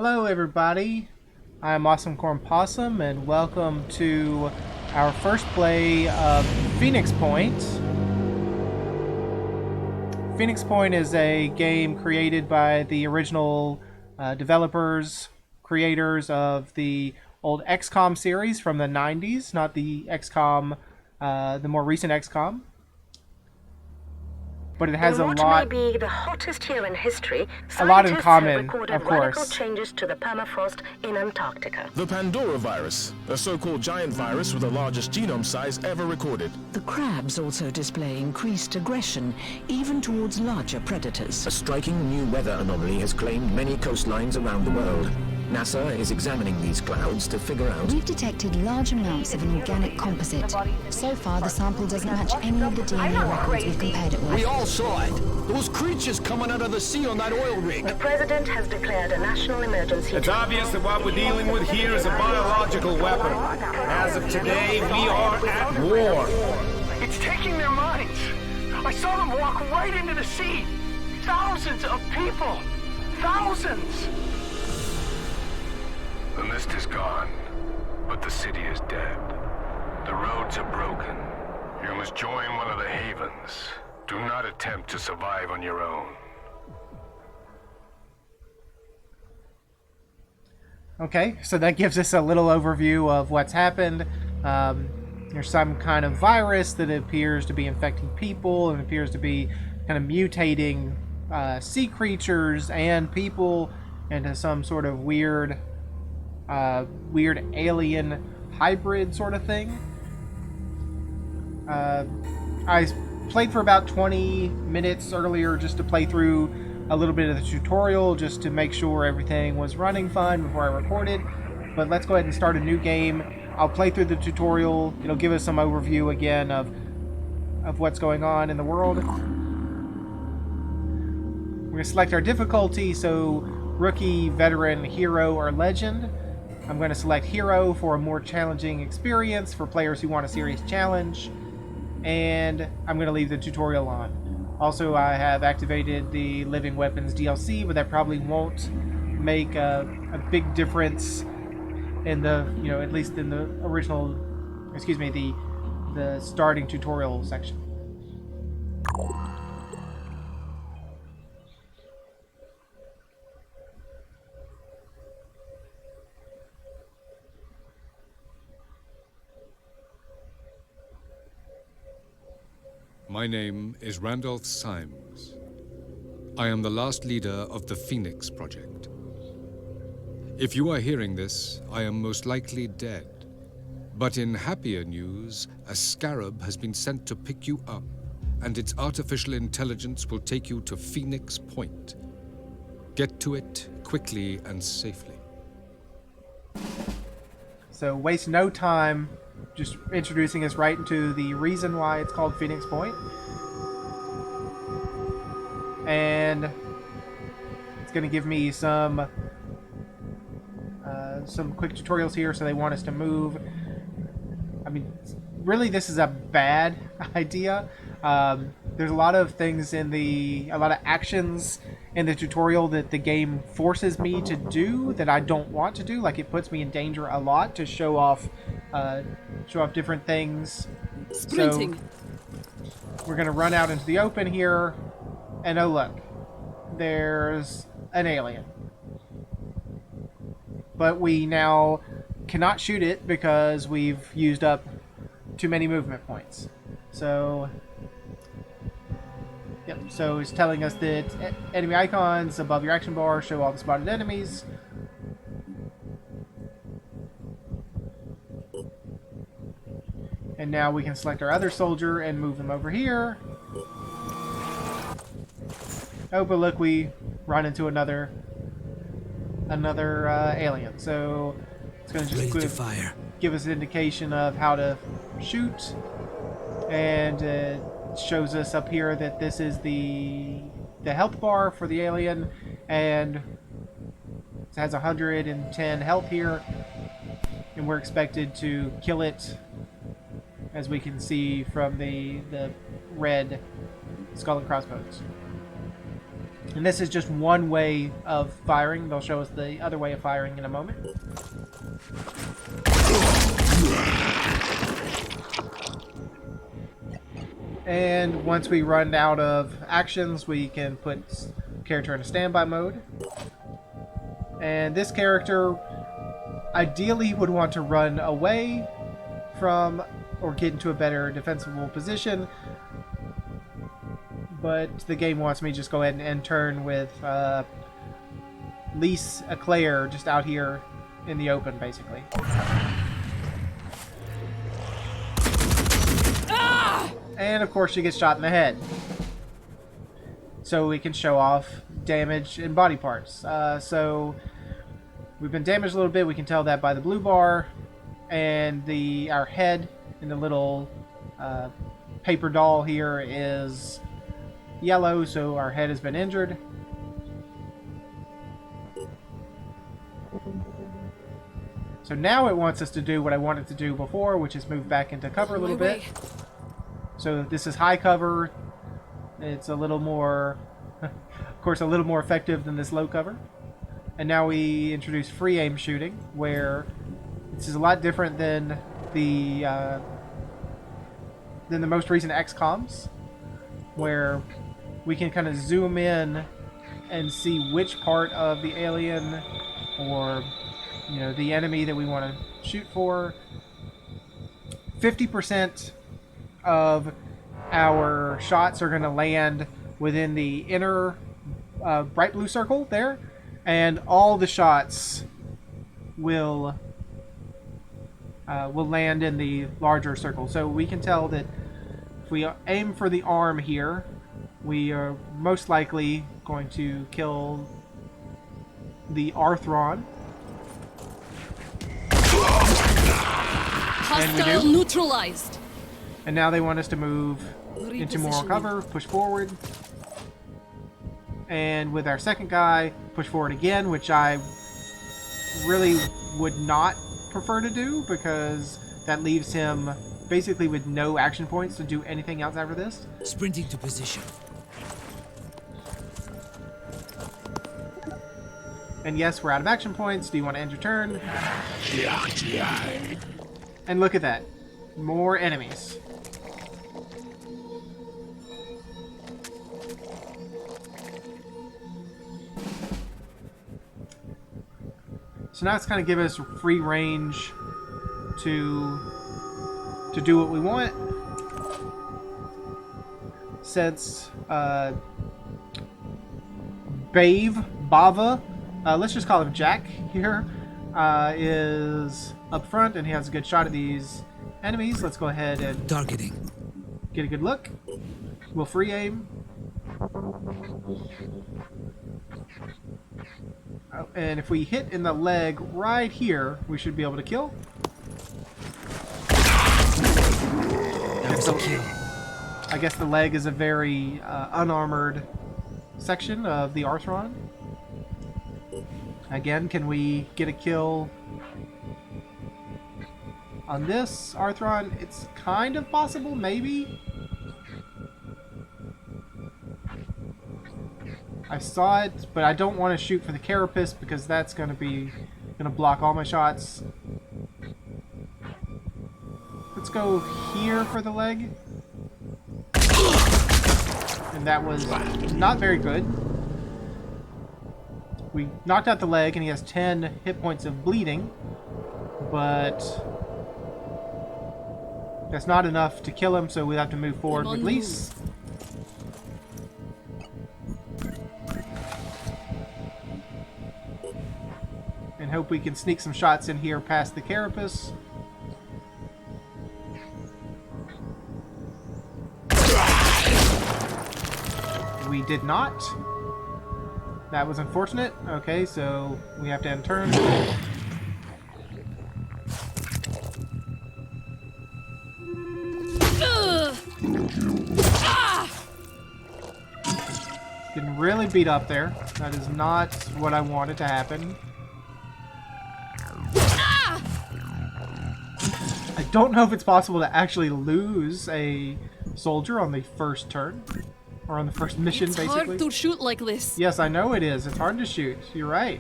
Hello everybody, I'm Awesome Corn Possum and welcome to our first play of Phoenix Point. Phoenix Point is a game created by the original creators of the old XCOM series from the 90s, not the XCOM, the more recent XCOM. But it has in what may be the hottest year in history, scientists have recorded radical changes to the permafrost in Antarctica. The Pandora virus, a so-called giant virus with the largest genome size ever recorded. The crabs also display increased aggression, even towards larger predators. A striking new weather anomaly has claimed many coastlines around the world. NASA is examining these clouds to figure out... We've detected large amounts of an organic composite. So far, the sample doesn't match any of the DNA records we've compared it with. We all saw it. Those creatures coming out of the sea on that oil rig. The president has declared a national emergency. It's obvious that what we're dealing with here is a biological weapon. As of today, we are at war. It's taking their minds. I saw them walk right into the sea. Thousands of people. Thousands. The mist is gone, but the city is dead. The roads are broken. You must join one of the havens. Do not attempt to survive on your own. Okay, so that gives us a little overview of what's happened. There's some kind of virus that appears to be infecting people and appears to be kind of mutating sea creatures and people into some sort of weird alien hybrid sort of thing. I played for about 20 minutes earlier just to play through a little bit of the tutorial just to make sure everything was running fine before I recorded. But let's go ahead and start a new game. I'll play through the tutorial. It'll give us some overview again of what's going on in the world. We're going to select our difficulty, so rookie, veteran, hero, or legend. I'm going to select hero for a more challenging experience for players who want a serious challenge. And I'm going to leave the tutorial on. Also, I have activated the Living Weapons DLC, but that probably won't make a big difference in the, at least in the original, the starting tutorial section. My name is Randolph Symes. I am the last leader of the Phoenix Project. If you are hearing this, I am most likely dead. But in happier news, a scarab has been sent to pick you up, and its artificial intelligence will take you to Phoenix Point. Get to it quickly and safely. So waste no time just introducing us right into the reason why it's called Phoenix Point. And it's going to give me some quick tutorials here. So they want us to move. I mean, really, this is a bad idea. There's a lot of things in a lot of actions in the tutorial that the game forces me to do that I don't want to do. Like, it puts me in danger a lot to show off different things. Sprinting. So we're gonna run out into the open here, and oh look, there's an alien. But we now cannot shoot it because we've used up too many movement points. So, yep. So it's telling us that enemy icons above your action bar show all the spotted enemies. And now we can select our other soldier and move them over here. Oh, but look, we run into another alien. So it's going to just give us an indication of how to shoot. And it shows us up here that this is the health bar for the alien. And it has 110 health here. And we're expected to kill it, as we can see from the red skull and crossbones. And this is just one way of firing. They'll show us the other way of firing in a moment. And once we run out of actions, we can put character in a standby mode. And this character ideally would want to run away from or get into a better defensible position. But the game wants me to just go ahead and end turn with Lise Eclair just out here in the open, basically. And of course she gets shot in the head. So we can show off damage in body parts. So we've been damaged a little bit. We can tell that by the blue bar. And our head in the little paper doll here is yellow, so our head has been injured. So now it wants us to do what I wanted to do before, which is move back into cover a little bit. So this is high cover. It's a little more, of course, a little more effective than this low cover. And now we introduce free aim shooting, where this is a lot different than the most recent XCOMs, where we can kind of zoom in and see which part of the alien or, you know, the enemy that we want to shoot for. 50% of our shots are going to land within the inner bright blue circle there, and all the shots will land in the larger circle. So we can tell that if we aim for the arm here, we are most likely going to kill the Arthron. Hostile neutralized. And now they want us to move into more cover, push forward. And with our second guy, push forward again, which I really would not prefer to do, because that leaves him basically with no action points to do anything else after this. Sprinting to position. And yes, we're out of action points. Do you want to end your turn? And look at that. More enemies. So now it's kind of give us free range to do what we want. Since Bava, let's just call him Jack here, is up front and he has a good shot at these enemies. Let's go ahead and targeting. Get a good look. We'll free aim. Oh, and if we hit in the leg right here, we should be able to kill. That was a kill. I guess the leg is a very unarmored section of the Arthron. Again, can we get a kill on this Arthron? It's kind of possible, maybe. I saw it, but I don't want to shoot for the carapace because that's going to block all my shots. Let's go here for the leg. And that was not very good. We knocked out the leg and he has 10 hit points of bleeding, but that's not enough to kill him, so we have to move forward with Lise. And hope we can sneak some shots in here past the carapace. We did not. That was unfortunate. Okay, so we have to end turn. Getting really beat up there. That is not what I wanted to happen. I don't know if it's possible to actually lose a soldier on the first turn. Or on the first mission, It's basically. hard to shoot like this. Yes, I know it is. It's hard to shoot. You're right.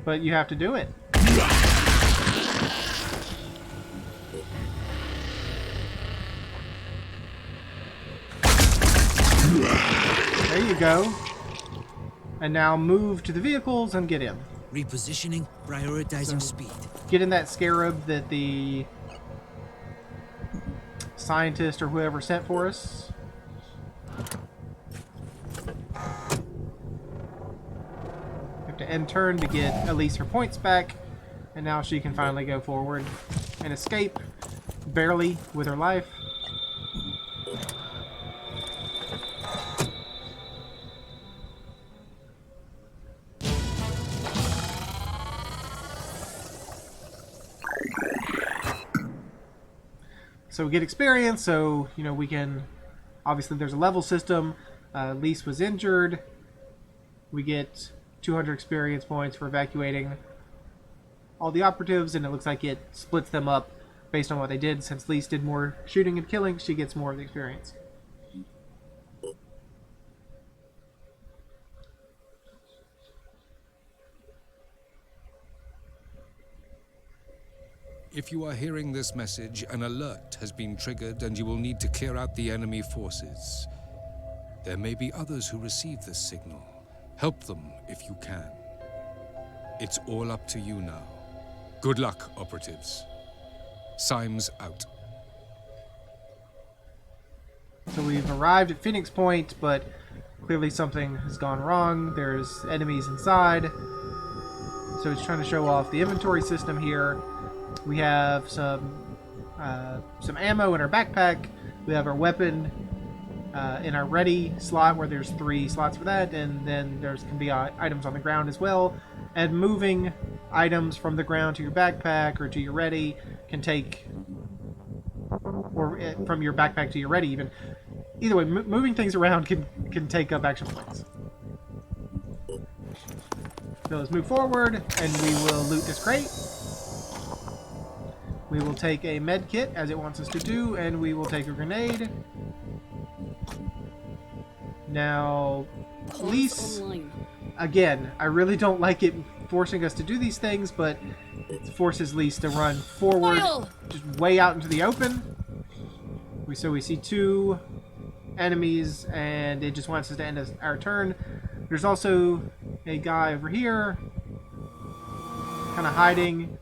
But you have to do it. There you go. And now move to the vehicles and get in. Repositioning, prioritizing speed. Get in that scarab that the scientist or whoever sent for us. Have to end turn to get Elise her points back, and now she can finally go forward and escape, barely, with her life. So we get experience, so, you know, we can... Obviously, there's a level system. Elise was injured. We get 200 experience points for evacuating all the operatives, and it looks like it splits them up based on what they did. Since Elise did more shooting and killing, she gets more of the experience. If you are hearing this message, an alert has been triggered and you will need to clear out the enemy forces. There may be others who receive this signal. Help them if you can. It's all up to you now. Good luck, operatives. Symes out. So we've arrived at Phoenix Point, but clearly something has gone wrong. There's enemies inside. So it's trying to show off the inventory system here. We have some ammo in our backpack. We have our weapon in our ready slot, where there's 3 slots for that, and then there's can be items on the ground as well. And moving items from the ground to your backpack or to your ready can take, or from your backpack to your ready even. Either way, moving things around can take up action points. So let's move forward, and we will loot this crate. We will take a med kit, as it wants us to do, and we will take a grenade. Now, Elise, again, I really don't like it forcing us to do these things, but it forces Elise to run forward, just way out into the open. So we see 2 enemies, and it just wants us to end our turn. There's also a guy over here, kind of hiding.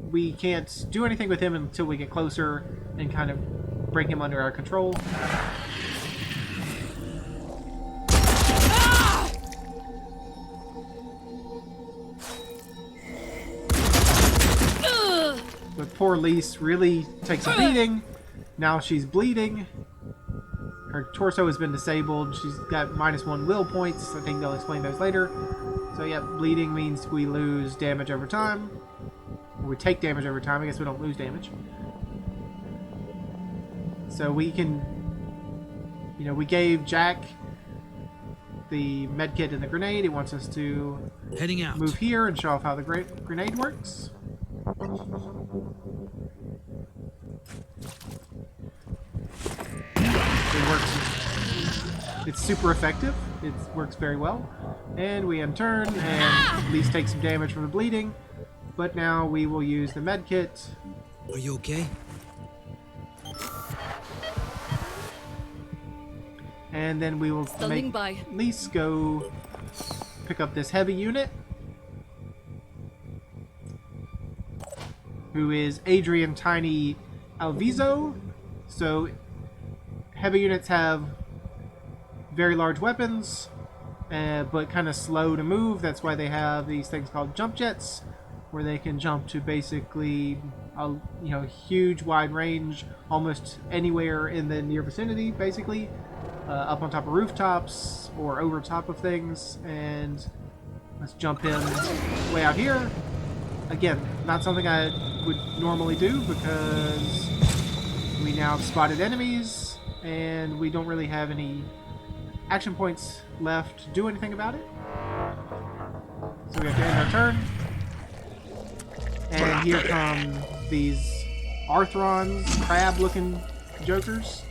We can't do anything with him until we get closer and kind of bring him under our control. But poor Elise really takes a beating. Now she's bleeding. Her torso has been disabled. She's got -1 will points. I think they'll explain those later. So yeah, bleeding means we lose damage over time. Or we take damage over time. I guess we don't lose damage. So we can, you know, we gave Jack the medkit and the grenade. It wants us to heading out. Move here and show off how the grenade works. It works. It's super effective. It works very well. And we end turn and at least take some damage from the bleeding. But now we will use the med kit. Are you okay? And then we will at least go pick up this heavy unit, who is Adrian Tiny Alviso. So heavy units have very large weapons, but kind of slow to move. That's why they have these things called jump jets, where they can jump to basically a huge wide range, almost anywhere in the near vicinity, basically. Up on top of rooftops or over top of things. And let's jump in way out here. Again, not something I would normally do because we now have spotted enemies and we don't really have any action points left to do anything about it. So we have to end our turn. And here come these Arthrons, crab-looking jokers.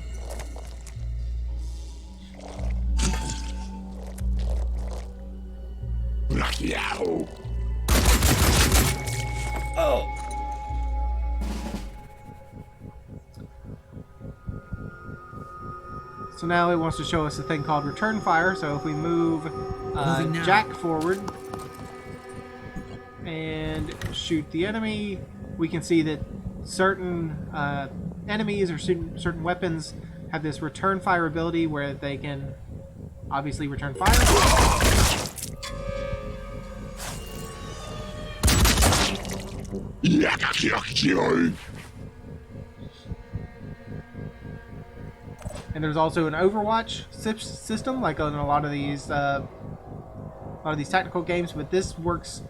Oh! So now it wants to show us a thing called return fire. So if we move Jack forward and shoot the enemy, we can see that certain enemies or certain weapons have this return fire ability where they can obviously return fire. And there's also an Overwatch system, like on a lot of these tactical games, but this works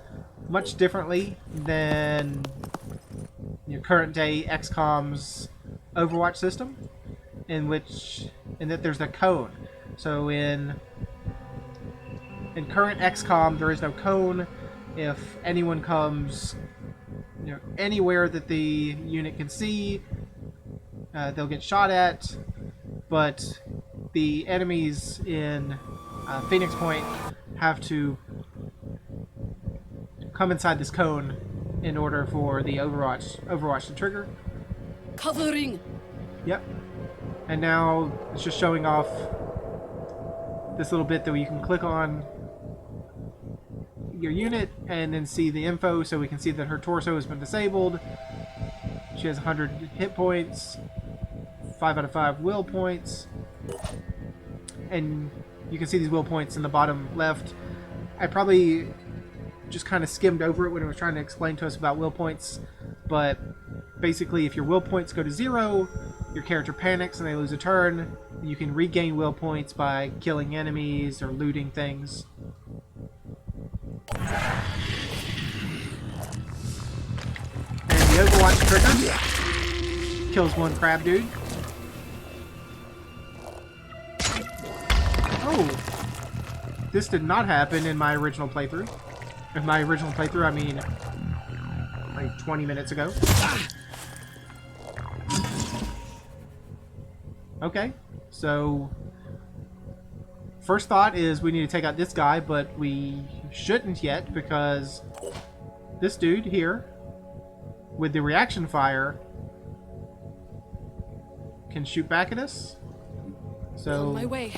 much differently than your current day XCOM's Overwatch system, in that there's a cone. So in current XCOM, there is no cone. If anyone comes, anywhere that the unit can see, they'll get shot at. But the enemies in Phoenix Point have to come inside this cone in order for the Overwatch to trigger. Covering. Yep. And now it's just showing off this little bit that you can click on your unit and then see the info, so we can see that her torso has been disabled. She has 100 hit points, 5 out of 5 will points, and you can see these will points in the bottom left. I probably just kind of skimmed over it when it was trying to explain to us about will points, but basically if your will points go to 0, your character panics and they lose a turn. You can regain will points by killing enemies or looting things. And the Overwatch trigger kills one crab dude. Oh, this did not happen in my original playthrough. In my original playthrough, I mean, like 20 minutes ago. Okay, so first thought is we need to take out this guy, but we shouldn't yet because this dude here with the reaction fire can shoot back at us. So on my way.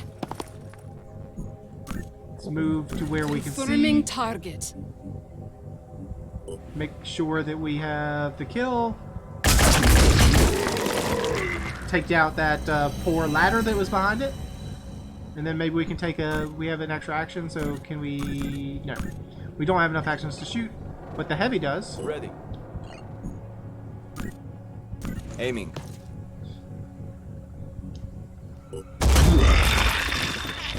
Let's move to where we can Confirming see. target. Make sure that we have the kill. Take out that poor ladder that was behind it. And then maybe we can take we have an extra action, so can we... No. We don't have enough actions to shoot, but the heavy does. Ready. Aiming.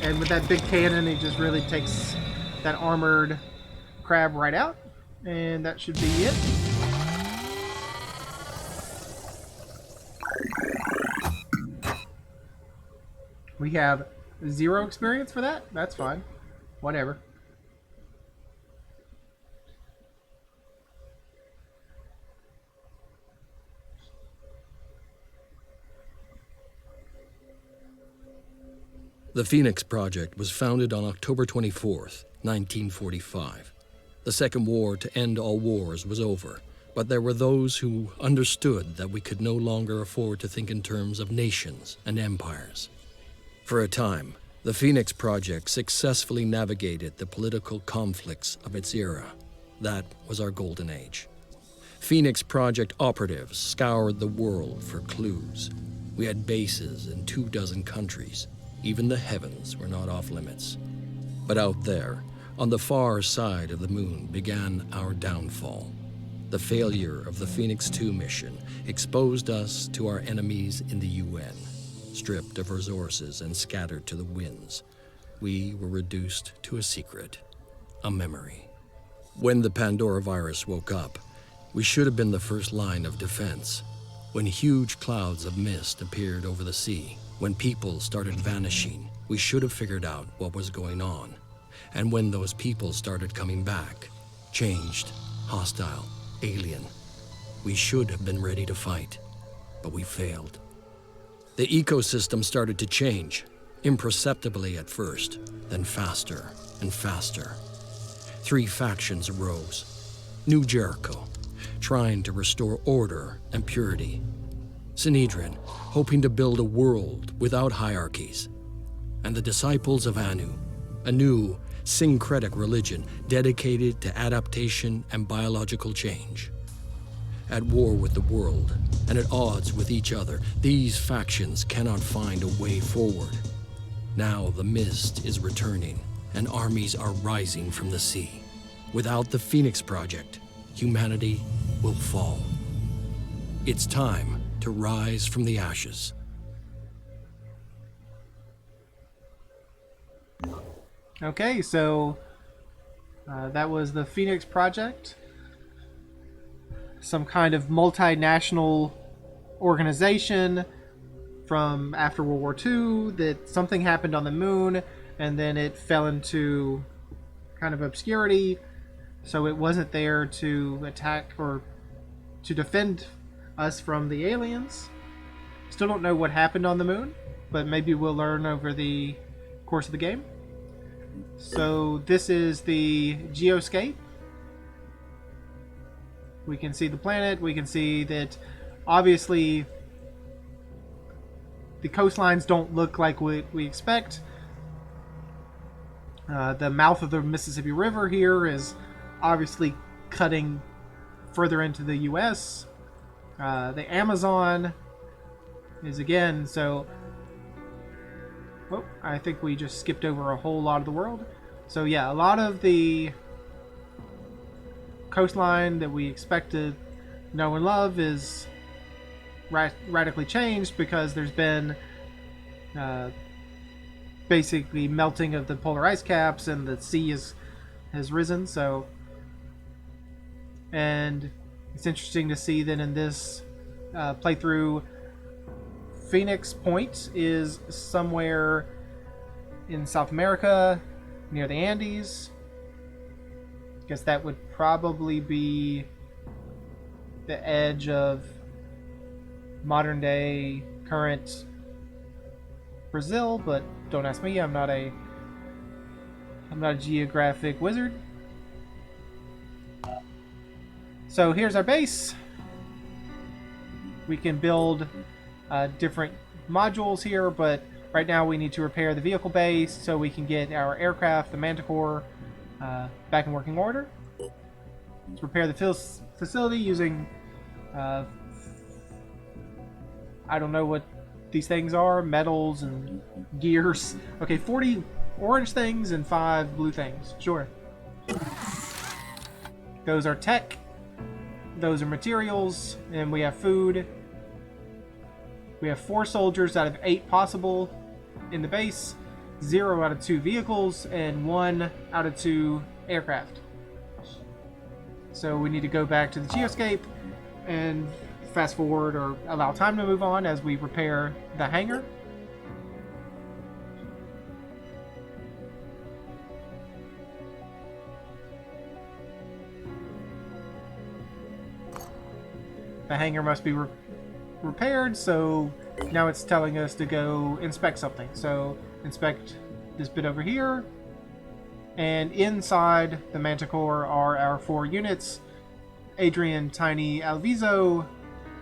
And with that big cannon, it just really takes that armored crab right out. And that should be it. We have 0 experience for that? That's fine. Whatever. The Phoenix Project was founded on October 24th, 1945. The Second War to end all wars was over, but there were those who understood that we could no longer afford to think in terms of nations and empires. For a time, the Phoenix Project successfully navigated the political conflicts of its era. That was our golden age. Phoenix Project operatives scoured the world for clues. We had bases in 24 countries. Even the heavens were not off limits. But out there, on the far side of the moon, began our downfall. The failure of the Phoenix 2 mission exposed us to our enemies in the UN. Stripped of resources and scattered to the winds, we were reduced to a secret, a memory. When the Pandora virus woke up, we should have been the first line of defense. When huge clouds of mist appeared over the sea, when people started vanishing, we should have figured out what was going on. And when those people started coming back, changed, hostile, alien, we should have been ready to fight, but we failed. The ecosystem started to change, imperceptibly at first, then faster and faster. three factions arose. New Jericho, trying to restore order and purity. Sanhedrin, hoping to build a world without hierarchies. And the disciples of Anu, a new syncretic religion dedicated to adaptation and biological change. At war with the world and at odds with each other, these factions cannot find a way forward. Now the mist is returning and armies are rising from the sea. Without the Phoenix Project, humanity will fall. It's time to rise from the ashes. Okay, so that was the Phoenix Project. Some kind of multinational organization from after World War II that something happened on the moon and then it fell into kind of obscurity, so it wasn't there to attack or to defend us from the aliens. Still don't know what happened on the moon, but maybe we'll learn over the course of the game. So this is the geoscape. We can see the planet. We can see that obviously the coastlines don't look like what we expect. The mouth of the Mississippi River here is obviously cutting further into the US. The Amazon is again, so oh, I think we just skipped over a whole lot of the world. So yeah, a lot of the coastline that we expect to know and love is radically changed because there's been basically melting of the polar ice caps and the sea has risen. So, and it's interesting to see that in this playthrough, Phoenix Point is somewhere in South America near the Andes. I guess that would probably be the edge of modern day current Brazil, but don't ask me. I'm not a geographic wizard. So here's our base. We can build different modules here, but right now we need to repair the vehicle base so we can get our aircraft, the Manticore, back in working order. Let's repair the facility using I don't know what these things are, metals and gears. Okay, 40 orange things and 5 blue things. Sure. Those are tech. Those are materials. And we have food. We have 4 soldiers out of 8 possible in the base. 0 out of 2 vehicles. And 1 out of 2 aircraft. So we need to go back to the geoscape and fast forward or allow time to move on as we repair the hangar. The hangar must be repaired, so now it's telling us to go inspect something. So inspect this bit over here, and inside the Manticore are our 4 units. Adrian, Tiny, Alviso.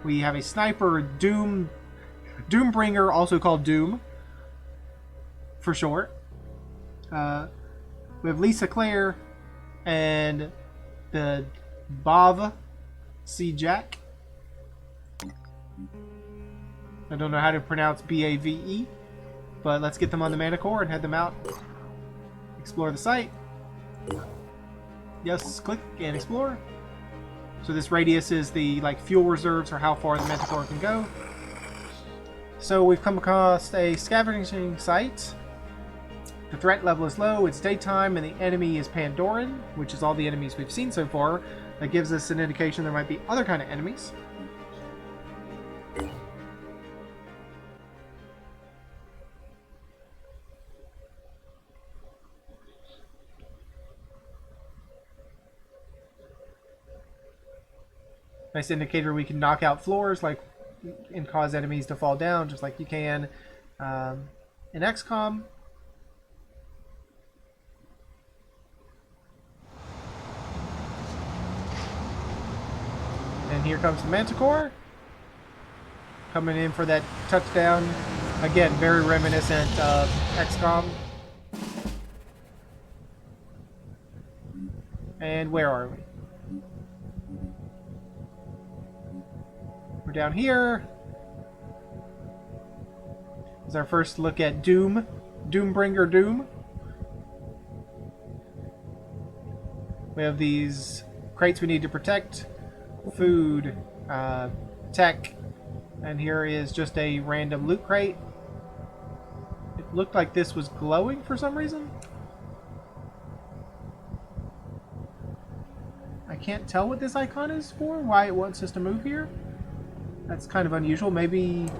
We have a sniper, Doombringer, also called Doom, for short. We have Lisa Claire and the Bav C. Jack. I don't know how to pronounce B-A-V-E, but let's get them on the Manticore and head them out. Explore the site. Yes, click and explore. So this radius is the fuel reserves or how far the Manticore can go. So we've come across a scavenging site. The threat level is low, it's daytime, and the enemy is Pandoran, which is all the enemies we've seen so far. That gives us an indication there might be other kind of enemies. Nice indicator we can knock out floors and cause enemies to fall down, just like you can in XCOM. And here comes the Manticore. Coming in for that touchdown. Again, very reminiscent of XCOM. And where are we? We're down here. This is our first look at Doom. Doombringer Doom. We have these crates we need to protect. Food, tech, and here is just a random loot crate. It looked like this was glowing for some reason. I can't tell what this icon is for, why it wants us to move here. That's kind of unusual. Maybe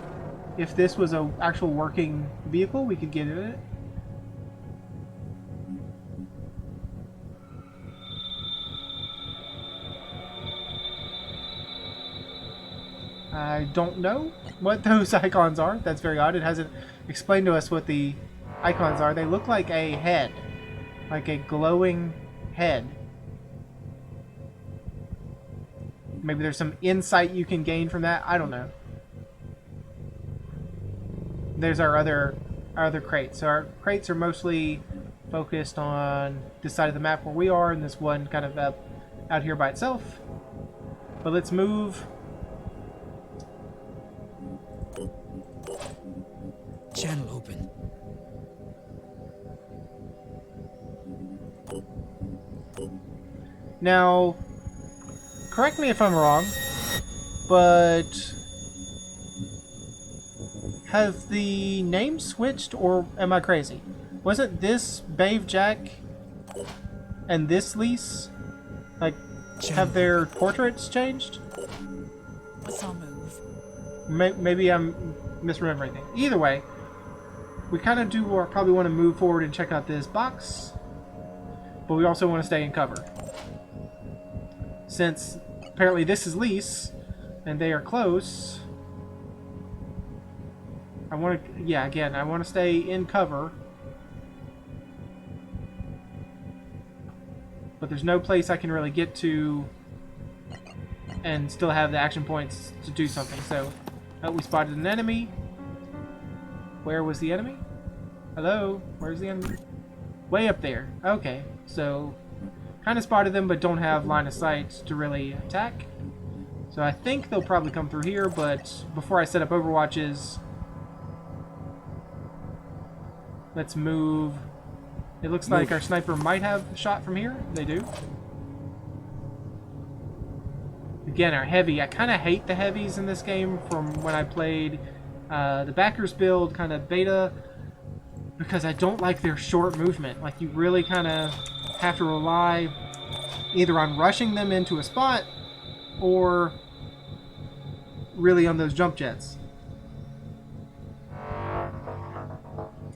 if this was an actual working vehicle, we could get in it. I don't know what those icons are. That's very odd. It hasn't explained to us what the icons are. They look like a head. Like a glowing head. Maybe there's some insight you can gain from that. I don't know. There's our other crates. So our crates are mostly focused on this side of the map where we are, and this one kind of up out here by itself. But let's move. Channel open. Now, correct me if I'm wrong, but have the names switched, or am I crazy? Wasn't this Bave Jack and this Lise, like, have their portraits changed? What's our move? Maybe I'm misremembering things. Either way, we kind of do probably want to move forward and check out this box, but we also want to stay in cover. Since apparently this is Lise, and they are close, I want to, yeah, again, I want to stay in cover. But there's no place I can really get to and still have the action points to do something. So, we spotted an enemy. Where was the enemy? Hello? Where's the enemy? Way up there. Okay, so kind of spotted them, but don't have line of sight to really attack. So I think they'll probably come through here, but before I set up overwatches, let's move. It looks like our sniper might have a shot from here. They do. Again, our heavy. I kind of hate the heavies in this game from when I played the backers build, kind of beta, because I don't like their short movement. Like, you really kind of have to rely either on rushing them into a spot or really on those jump jets.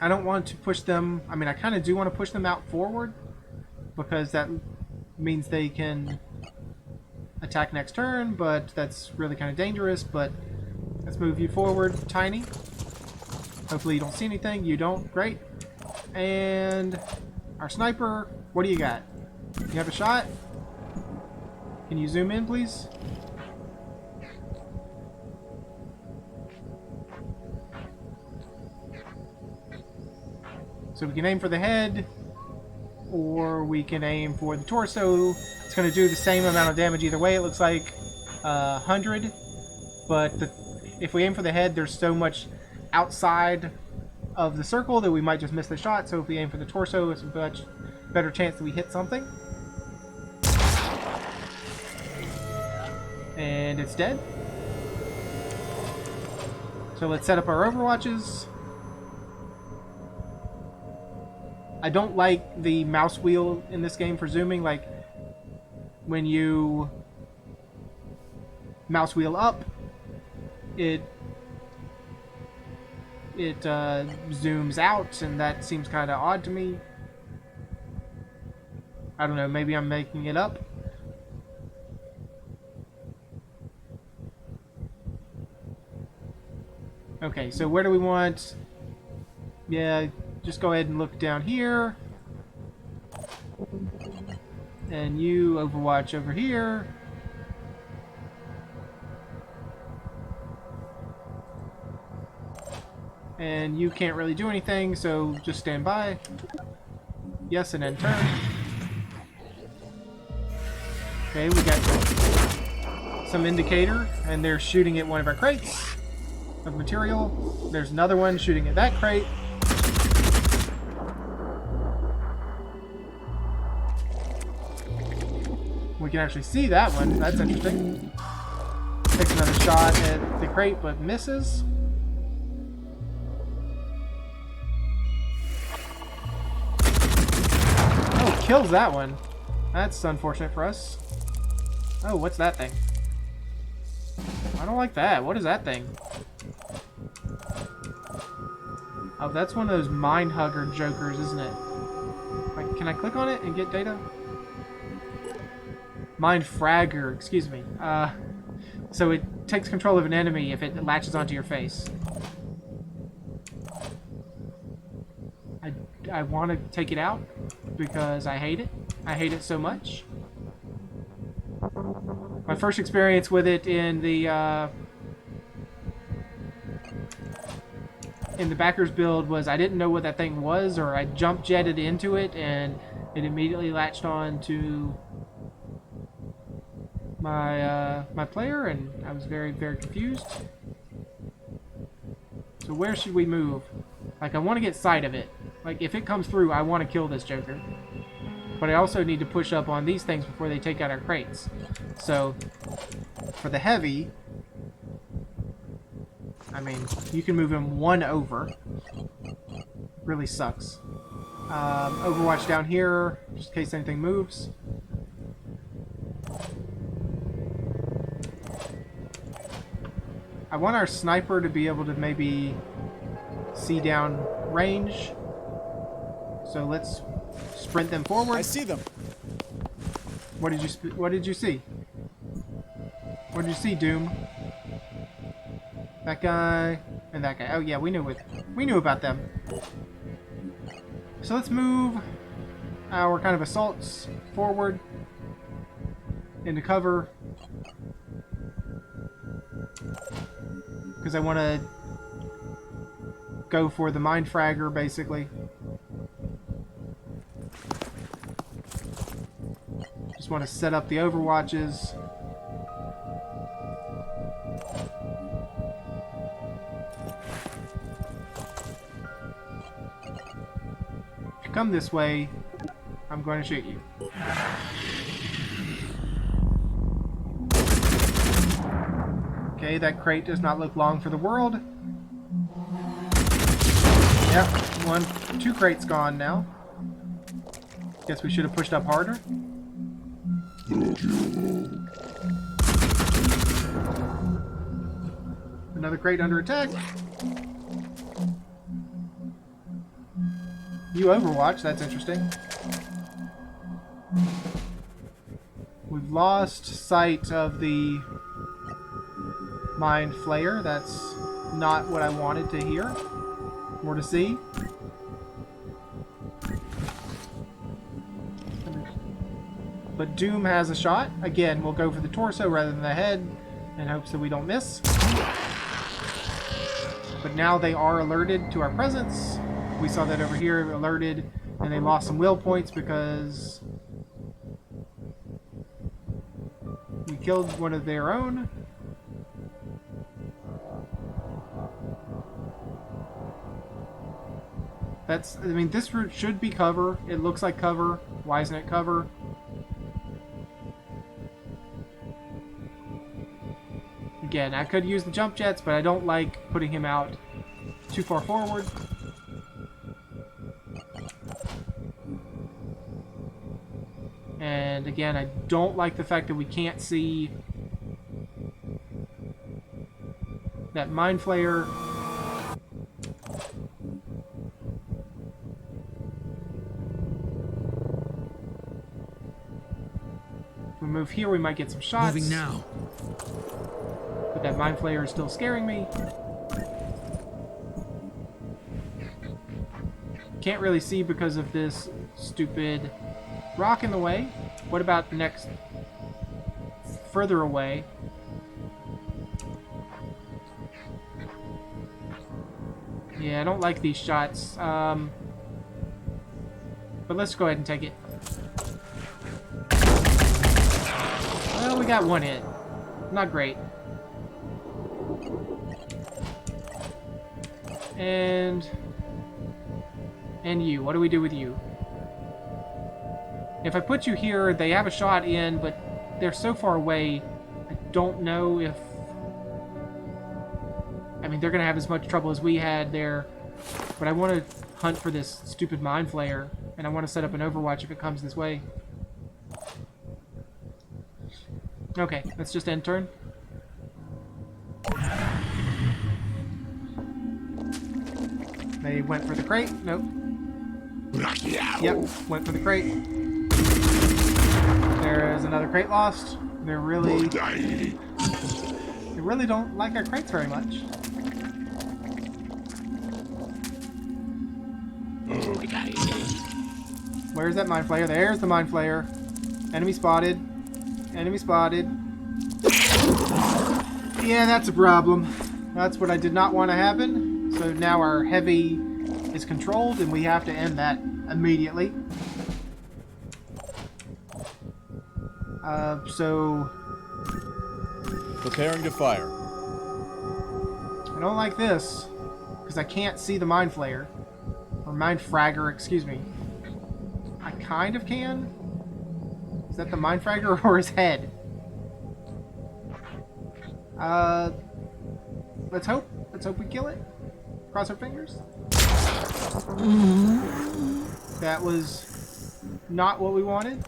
I don't want to push them. I mean, I kind of do want to push them out forward because that means they can attack next turn, but that's really kind of dangerous. But let's move you forward, Tiny. Hopefully you don't see anything. You don't. Great. And our sniper, what do you got? You have a shot? Can you zoom in, please? So we can aim for the head, or we can aim for the torso. It's going to do the same amount of damage either way. It looks like 100, but if we aim for the head, there's so much outside of the circle that we might just miss the shot. So if we aim for the torso, it's a much better chance that we hit something. And it's dead. So let's set up our overwatches. I don't like the mouse wheel in this game for zooming. Like, when you mouse wheel up, it zooms out, and that seems kind of odd to me. I don't know, maybe I'm making it up. Okay, so where do we want? Yeah, just go ahead and look down here. And you Overwatch over here. And you can't really do anything, so just stand by. Yes, and then turn. Okay, we got some indicator, and they're shooting at one of our crates of material. There's another one shooting at that crate. We can actually see that one. That's interesting. Takes another shot at the crate, but misses. Oh, kills that one. That's unfortunate for us. Oh, what's that thing? I don't like that. What is that thing? Oh, that's one of those mind hugger jokers, isn't it? Like, can I click on it and get data? Mind fragger, excuse me. So it takes control of an enemy if it latches onto your face. I want to take it out because I hate it. I hate it so much. My first experience with it in the backers build was I didn't know what that thing was, or I jump jetted into it and it immediately latched on to my player, and I was very, very confused. So where should we move? Like, I want to get sight of it. Like, if it comes through, I want to kill this Joker. But I also need to push up on these things before they take out our crates. So, for the heavy, I mean, you can move him one over. Really sucks. Overwatch down here, just in case anything moves. I want our sniper to be able to maybe see down range. So let's sprint them forward. I see them. What did you see? What did you see, Doom? That guy and that guy. Oh yeah, we knew about them. So let's move our kind of assaults forward into cover. Because I want to go for the mind fragger, basically. Just want to set up the overwatches. If you come this way, I'm going to shoot you. Okay, that crate does not look long for the world. Yep, two crates gone now. Guess we should have pushed up harder. Another crate under attack. You Overwatch, that's interesting. We've lost sight of the Mind Flayer. That's not what I wanted to hear or to see. But Doom has a shot. Again, we'll go for the torso rather than the head in hopes that we don't miss. But now they are alerted to our presence. We saw that over here, alerted, and they lost some will points because we killed one of their own. I mean, this route should be cover. It looks like cover. Why isn't it cover? Again, I could use the jump jets, but I don't like putting him out too far forward. And again, I don't like the fact that we can't see that Mind Flayer. If we move here, we might get some shots. Moving now. But that Mind Flayer is still scaring me. Can't really see because of this stupid rock in the way. What about the next further away? Yeah, I don't like these shots. But let's go ahead and take it. Well, we got one hit. Not great. And you. What do we do with you? If I put you here, they have a shot in, but they're so far away, I don't know if... I mean, they're going to have as much trouble as we had there, but I want to hunt for this stupid mind flayer, and I want to set up an overwatch if it comes this way. Okay, let's just end turn. They went for the crate. Nope. Yep, went for the crate. There is another crate lost. They really don't like our crates very much. Where's that mind flayer? There's the mind flayer. Enemy spotted. Enemy spotted. Yeah, that's a problem. That's what I did not want to happen. So now our heavy is controlled, and we have to end that immediately. So... Preparing to fire. I don't like this, because I can't see the mind flayer. Or mind fragger, excuse me. I kind of can. Is that the mind fragger or his head? Let's hope. Let's hope we kill it. Cross our fingers. That was not what we wanted.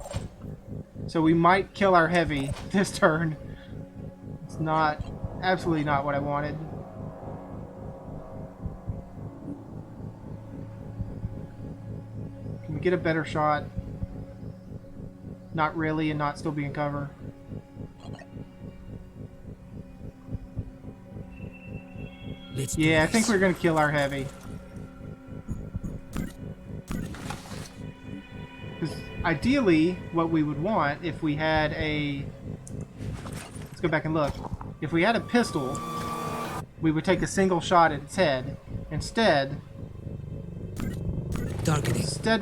So we might kill our heavy this turn. It's not, absolutely not what I wanted. Can we get a better shot? Not really, and not still be in cover. Yeah, I think we're gonna kill our heavy. Because ideally, what we would want if we had a... Let's go back and look. If we had a pistol, we would take a single shot at its head. Instead,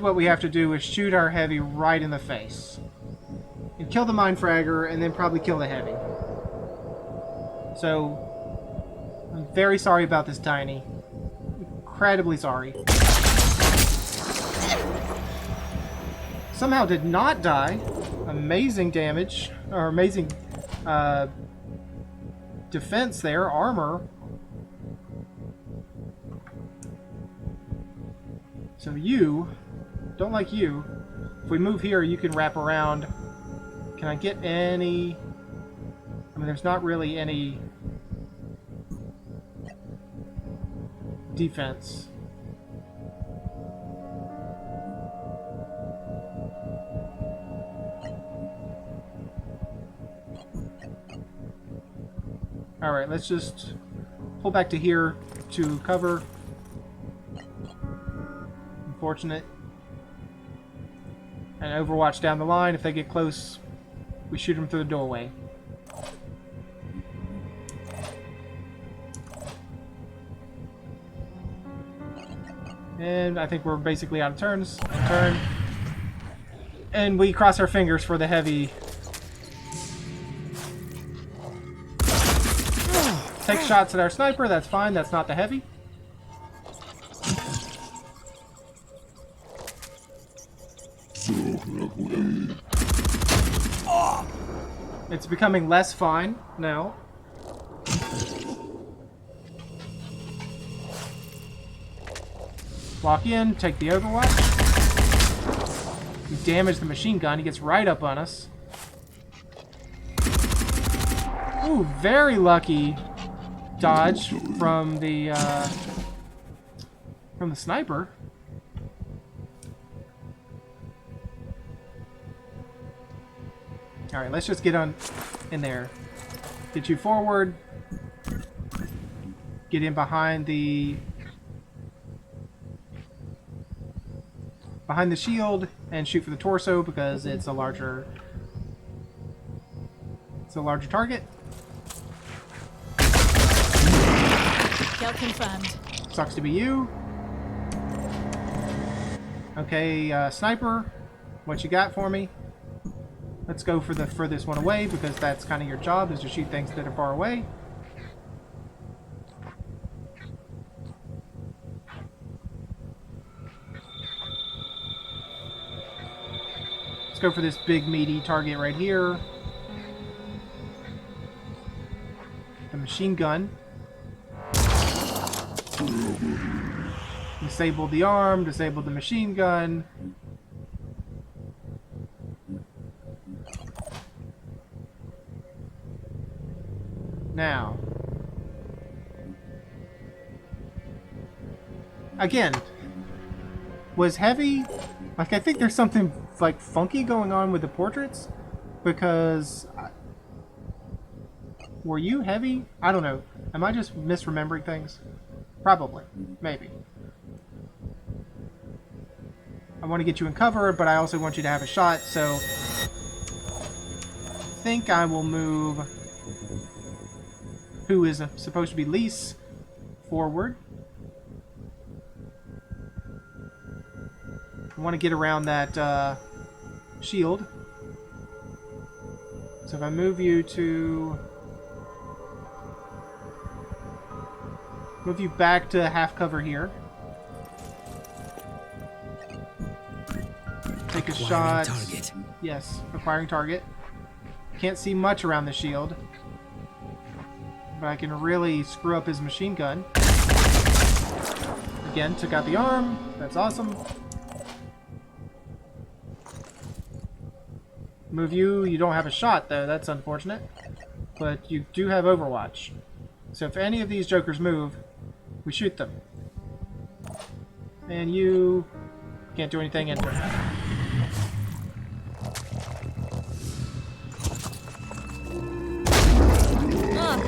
what we have to do is shoot our heavy right in the face. And kill the mind fragger, and then probably kill the heavy. So... I'm very sorry about this, Tiny. Incredibly sorry. Somehow did not die. Amazing damage. Or amazing defense there. Armor. So you... Don't like you. If we move here, you can wrap around. Can I get any... I mean, there's not really any... defense. Alright, let's just pull back to here to cover. Unfortunate. And Overwatch down the line. If they get close, we shoot them through the doorway. And I think we're basically out of turns. Turn. And we cross our fingers for the heavy. Take shots at our sniper, that's fine, that's not the heavy. It's becoming less fine now. Walk in, take the overwatch. We damage the machine gun, he gets right up on us. Ooh, very lucky dodge from the sniper. Alright, let's just get on in there. Get you forward. Get in behind the shield and shoot for the torso because it's a larger target. Kill confirmed. Sucks to be you. Okay, sniper, what you got for me? Let's go for the furthest one away, because that's kind of your job, is to shoot things that are far away. Let's go for this big meaty target right here. The machine gun. Disabled the arm, disabled the machine gun. Now, again, was heavy, like, I think there's something like funky going on with the portraits, because were you heavy? I don't know. Am I just misremembering things? Probably. Maybe. I want to get you in cover, but I also want you to have a shot, so I think I will move who is supposed to be Lise forward. I want to get around that shield. So if I move you to... move you back to half cover here. Take a shot. Target. Yes, acquiring target. Can't see much around the shield. But I can really screw up his machine gun. Again, took out the arm. That's awesome. Move you. You don't have a shot, though. That's unfortunate. But you do have Overwatch. So if any of these jokers move, we shoot them. And you can't do anything in turn.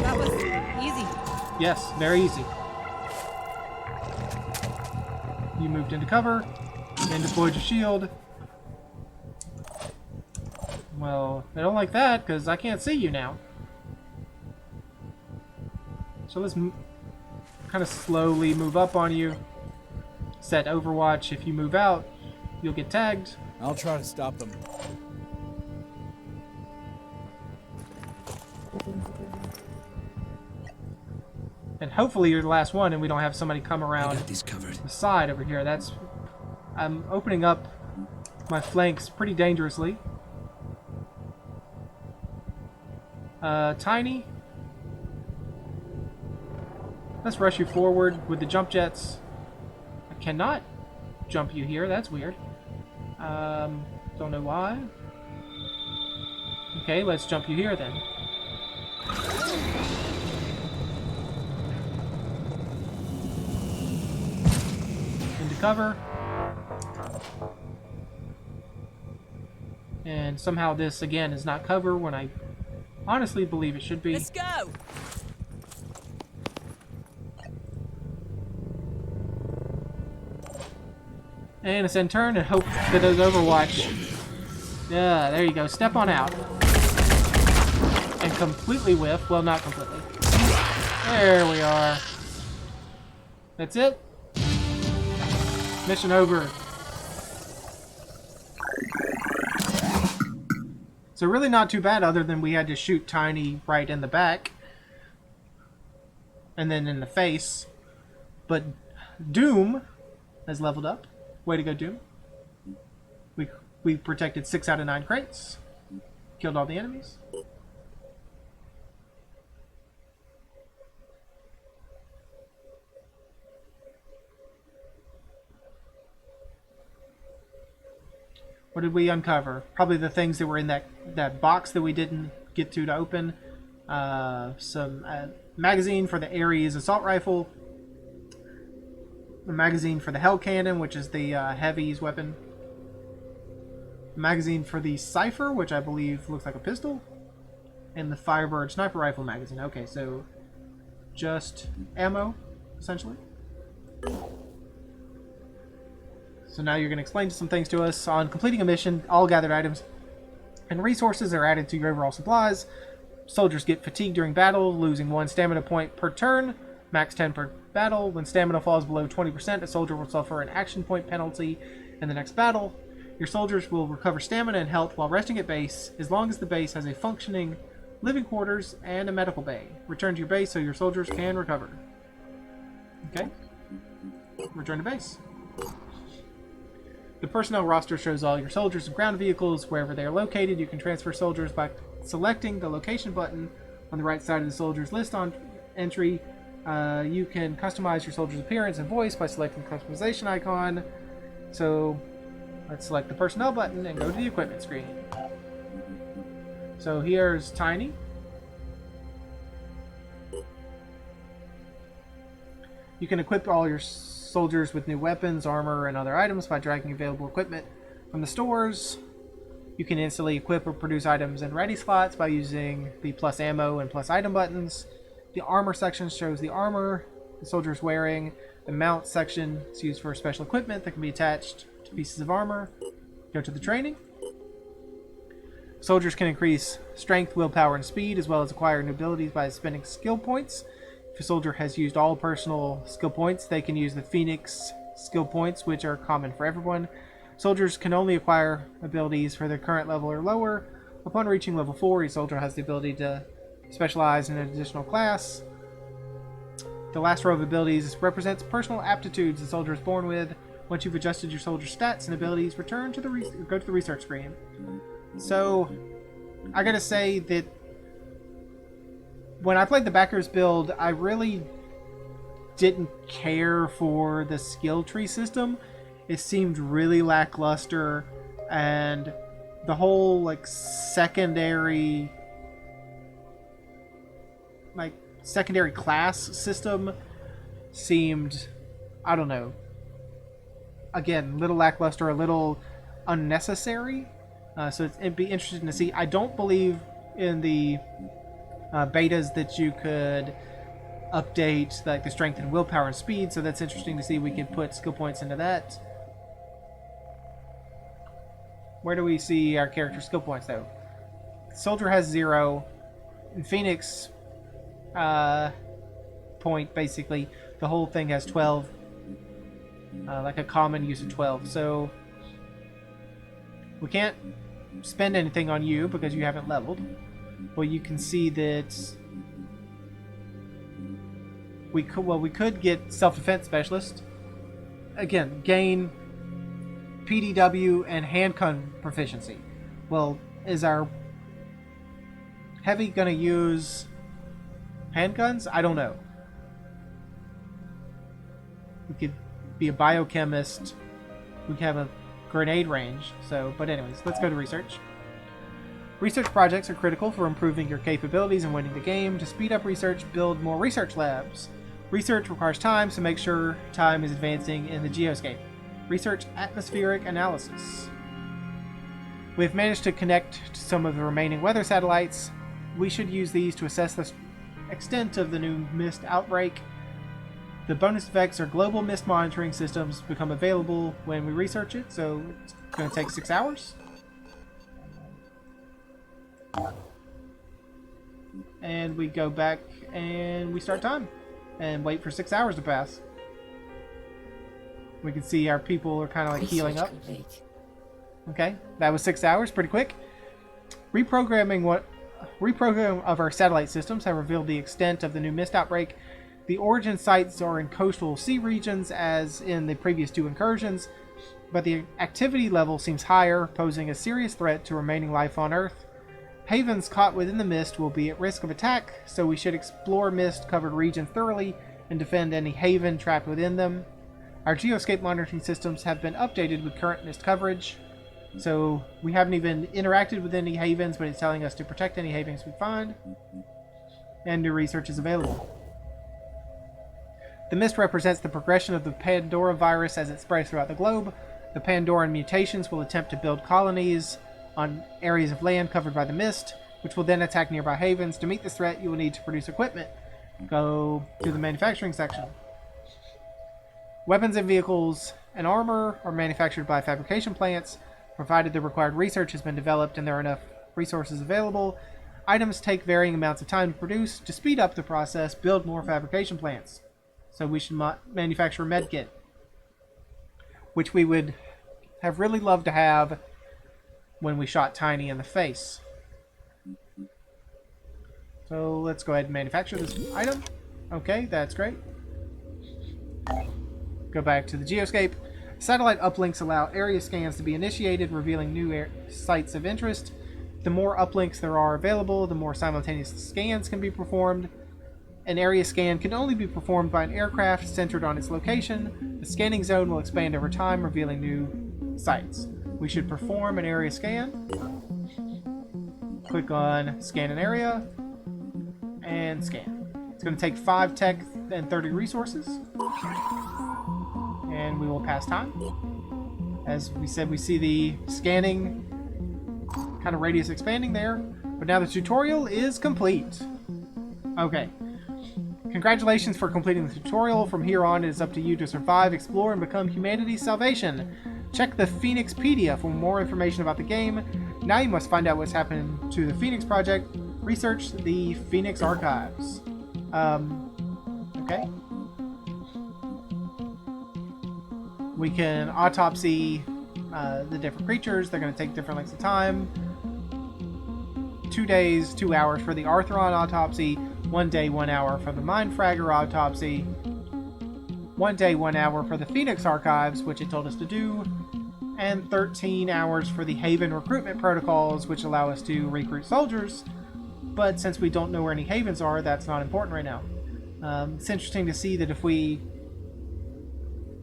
That was easy. Yes, very easy. You moved into cover, and deployed your shield. Well, I don't like that, because I can't see you now. So let's kind of slowly move up on you. Set Overwatch. If you move out, you'll get tagged. I'll try to stop them. And hopefully you're the last one and we don't have somebody come around this covered. the side over here. I'm opening up my flanks pretty dangerously. Tiny. Let's rush you forward with the jump jets. I cannot jump you here. That's weird. Don't know why. Okay, let's jump you here then. Into cover. And somehow this, again, is not cover when I honestly believe it should be. Let's go! And it's in turn and hope that those Overwatch. Yeah, there you go. Step on out. And completely whiff. Well, not completely. There we are. That's it. Mission over. So really not too bad, other than we had to shoot Tiny right in the back. And then in the face. But Doom has leveled up. Way to go, Doom. We protected 6 out of 9 crates. Killed all the enemies. What did we uncover? Probably the things that were in that box that we didn't get to open. Some magazine for the Ares assault rifle. A magazine for the Hell Cannon, which is the heavy's weapon. A magazine for the Cypher, which I believe looks like a pistol. And the Firebird sniper rifle magazine. Okay, so just ammo, essentially. So now you're going to explain some things to us. On completing a mission, all gathered items and resources are added to your overall supplies. Soldiers get fatigued during battle, losing 1 stamina point per turn. Max 10 battle. When stamina falls below 20%, a soldier will suffer an action point penalty in the next battle. Your soldiers will recover stamina and health while resting at base, as long as the base has a functioning living quarters and a medical bay. Return to your base so your soldiers can recover. Okay. Return to base. The personnel roster shows all your soldiers and ground vehicles wherever they are located. You can transfer soldiers by selecting the location button on the right side of the soldiers list on entry. You can customize your soldier's appearance and voice by selecting the customization icon. So let's select the personnel button and go to the equipment screen. So here's Tiny. You can equip all your soldiers with new weapons, armor, and other items by dragging available equipment from the stores. You can instantly equip or produce items in ready slots by using the plus ammo and plus item buttons. The armor section shows the armor the soldier is wearing. The mount section is used for special equipment that can be attached to pieces of armor. Go to the training. Soldiers can increase strength, willpower, and speed, as well as acquire new abilities by spending skill points. If a soldier has used all personal skill points, they can use the Phoenix skill points, which are common for everyone. Soldiers can only acquire abilities for their current level or lower. Upon reaching level 4, a soldier has the ability to specialize in an additional class. The last row of abilities represents personal aptitudes the soldier is born with. Once you've adjusted your soldier's stats and abilities, return to go to the research screen. So, I gotta say that when I played the Backers build, I really didn't care for the skill tree system. It seemed really lackluster, and the whole secondary class system seemed, I don't know, again, a little lackluster, a little unnecessary. So it'd be interesting to see. I don't believe in the betas that you could update the strength and willpower and speed, so that's interesting to see. We can put skill points into that. Where do we see our character skill points, though? Soldier has 0. In Phoenix point, basically, the whole thing has 12. Like a common use of 12. So we can't spend anything on you because you haven't leveled. Well, you can see that we could get self-defense specialist. Again, gain PDW and handgun proficiency. Well, is our heavy gonna use handguns? I don't know. We could be a biochemist. We could have a grenade range. So, but anyways, let's go to research. Research projects are critical for improving your capabilities and winning the game. To speed up research, build more research labs. Research requires time, so make sure time is advancing in the geoscape. Research atmospheric analysis. We have managed to connect to some of the remaining weather satellites. We should use these to assess the extent of the new mist outbreak. The bonus effects are global mist monitoring systems become available when we research it, so it's going to take 6 hours. And we go back and we start time and wait for 6 hours to pass. We can see our people are kind of like healing up. Okay, that was 6 hours, pretty quick. Reprogram of our satellite systems have revealed the extent of the new mist outbreak. The origin sites are in coastal sea regions, as in the previous 2 incursions, but the activity level seems higher, posing a serious threat to remaining life on Earth. Havens caught within the mist will be at risk of attack, so we should explore mist-covered regions thoroughly and defend any haven trapped within them. Our geoscape monitoring systems have been updated with current mist coverage, so we haven't even interacted with any havens, but it's telling us to protect any havens we find, and new research is available. The mist represents the progression of the Pandora virus as it spreads throughout the globe. The Pandoran mutations will attempt to build colonies on areas of land covered by the mist, which will then attack nearby havens. To meet this threat, you will need to produce equipment. Go to the manufacturing section. Weapons and vehicles and armor are manufactured by fabrication plants, provided the required research has been developed and there are enough resources available. Items take varying amounts of time to produce. To speed up the process, build more fabrication plants. So we should manufacture a med kit, which we would have really loved to have when we shot Tiny in the face. So let's go ahead and manufacture this item. Okay, that's great. Go back to the geoscape. Satellite uplinks allow area scans to be initiated, revealing new sites of interest. The more uplinks there are available, the more simultaneous scans can be performed. An area scan can only be performed by an aircraft centered on its location. The scanning zone will expand over time, revealing new sites. We should perform an area scan. Click on Scan an Area, and scan. It's going to take 5 tech and 30 resources. And we will pass time. As we said, we see the scanning kind of radius expanding there. But now the tutorial is complete. Okay. Congratulations for completing the tutorial. From here on, it is up to you to survive, explore, and become humanity's salvation. Check the Phoenixpedia for more information about the game. Now you must find out what's happened to the Phoenix Project. Research the Phoenix Archives. Okay. We can autopsy the different creatures. They're going to take different lengths of time. 2 days, 2 hours for the Arthron autopsy. 1 day, 1 hour for the Mindfragger autopsy. 1 day, 1 hour for the Phoenix Archives, which it told us to do. And 13 hours for the Haven recruitment protocols, which allow us to recruit soldiers. But since we don't know where any havens are, that's not important right now. It's interesting to see that if we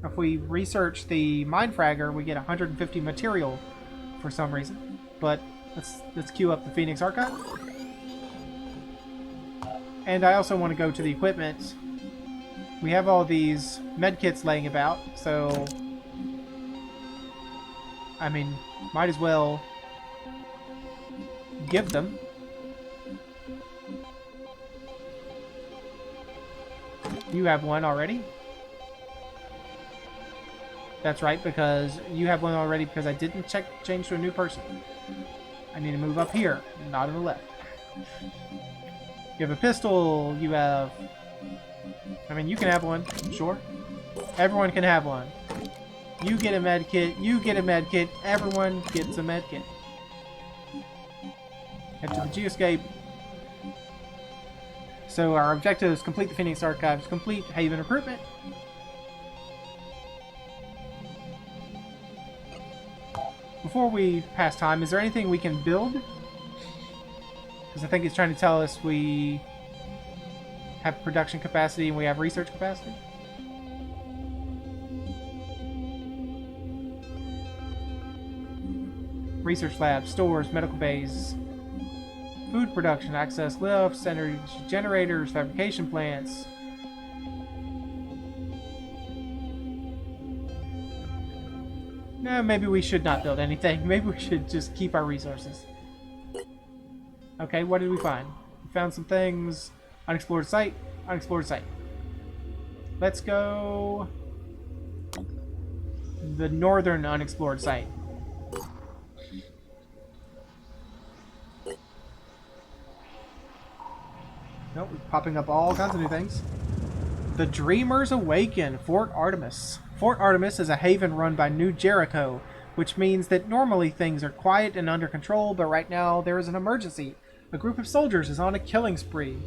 research the Mindfragger, we get 150 material for some reason. But let's queue up the Phoenix Archive. And I also want to go to the equipment. We have all these medkits laying about, so I mean, might as well give them. You have one already. That's right, because you have one already because I didn't change to a new person. I need to move up here, not on the left. You have a pistol, you have... I mean, you can have one, sure. Everyone can have one. You get a med kit, you get a med kit, everyone gets a med kit. Head to the geoscape. So our objective is complete the Phoenix Archives, complete Haven recruitment. Before we pass time, is there anything we can build? Because I think it's trying to tell us we have production capacity and we have research capacity. Research labs, stores, medical bays, food production, access lifts, energy generators, fabrication plants. No, maybe we should not build anything. Maybe we should just keep our resources. Okay, what did we find? We found some things. Unexplored site. Unexplored site. Let's go... the northern unexplored site. Nope, we're popping up all kinds of new things. The Dreamers Awaken, Fort Artemis. Fort Artemis is a haven run by New Jericho, which means that normally things are quiet and under control, but right now there is an emergency. A group of soldiers is on a killing spree.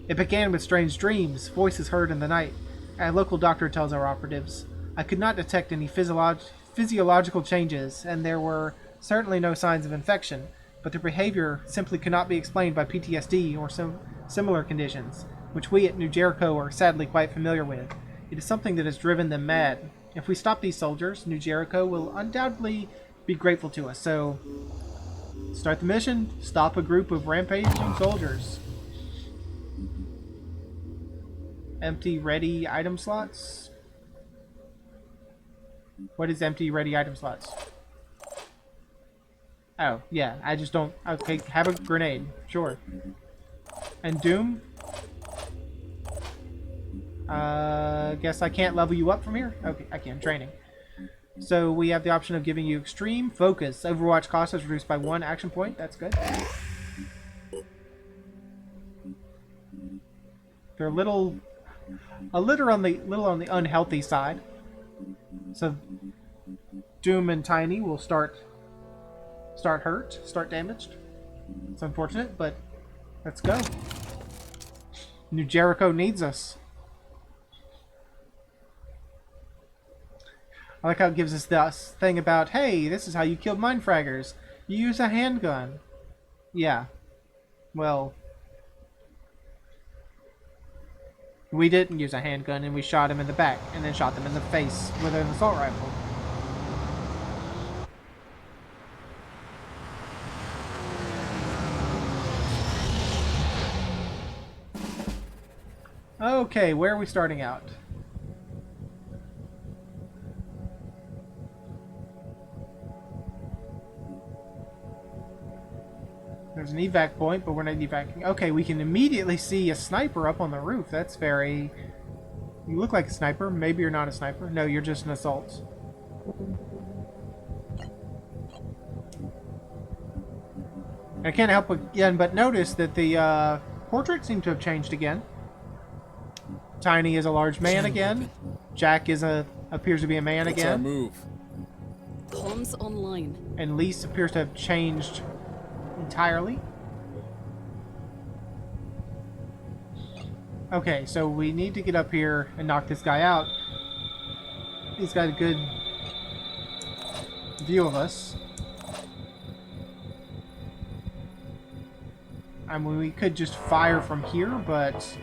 It began with strange dreams, voices heard in the night. A local doctor tells our operatives, I could not detect any physiological changes, and there were certainly no signs of infection, but their behavior simply could not be explained by PTSD or some similar conditions, which we at New Jericho are sadly quite familiar with. It is something that has driven them mad. If we stop these soldiers, New Jericho will undoubtedly be grateful to us. So, start the mission. Stop a group of rampaging soldiers. Empty ready item slots. What is empty ready item slots? Oh, yeah. I just don't... Okay, have a grenade. Sure. And Doom? Guess I can't level you up from here? Okay, I can. Training. So we have the option of giving you extreme focus. Overwatch cost is reduced by 1 action point. That's good. They're a little a little on the unhealthy side. So Doom and Tiny will start damaged. It's unfortunate, but let's go. New Jericho needs us. I like how it gives us this thing about, hey, this is how you killed Mindfraggers. You use a handgun. Yeah. Well, we didn't use a handgun, and we shot him in the back, and then shot them in the face with an assault rifle. Okay, where are we starting out? There's an evac point, but we're not evacing. Okay, we can immediately see a sniper up on the roof. That's very... You look like a sniper. Maybe you're not a sniper. No, you're just an assault. I can't help again but notice that the portrait seemed to have changed again. Tiny is a large man again. Jack is appears to be a man again. What's our move? Comms online. And Lise appears to have changed entirely. Okay, so we need to get up here and knock this guy out. He's got a good view of us. I mean, we could just fire from here, but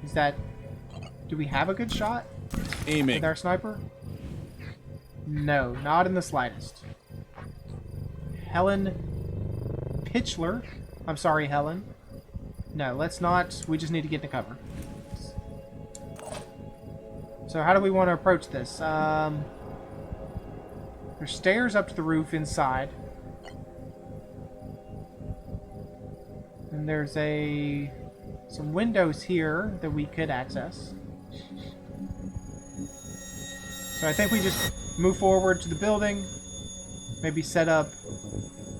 is that... Do we have a good shot? Aiming. With our sniper? No, not in the slightest. Helen Pitchler. I'm sorry, Helen. No, let's not. We just need to get into cover. So how do we want to approach this? There's stairs up to the roof inside. And there's some windows here that we could access. So I think we just move forward to the building. Maybe set up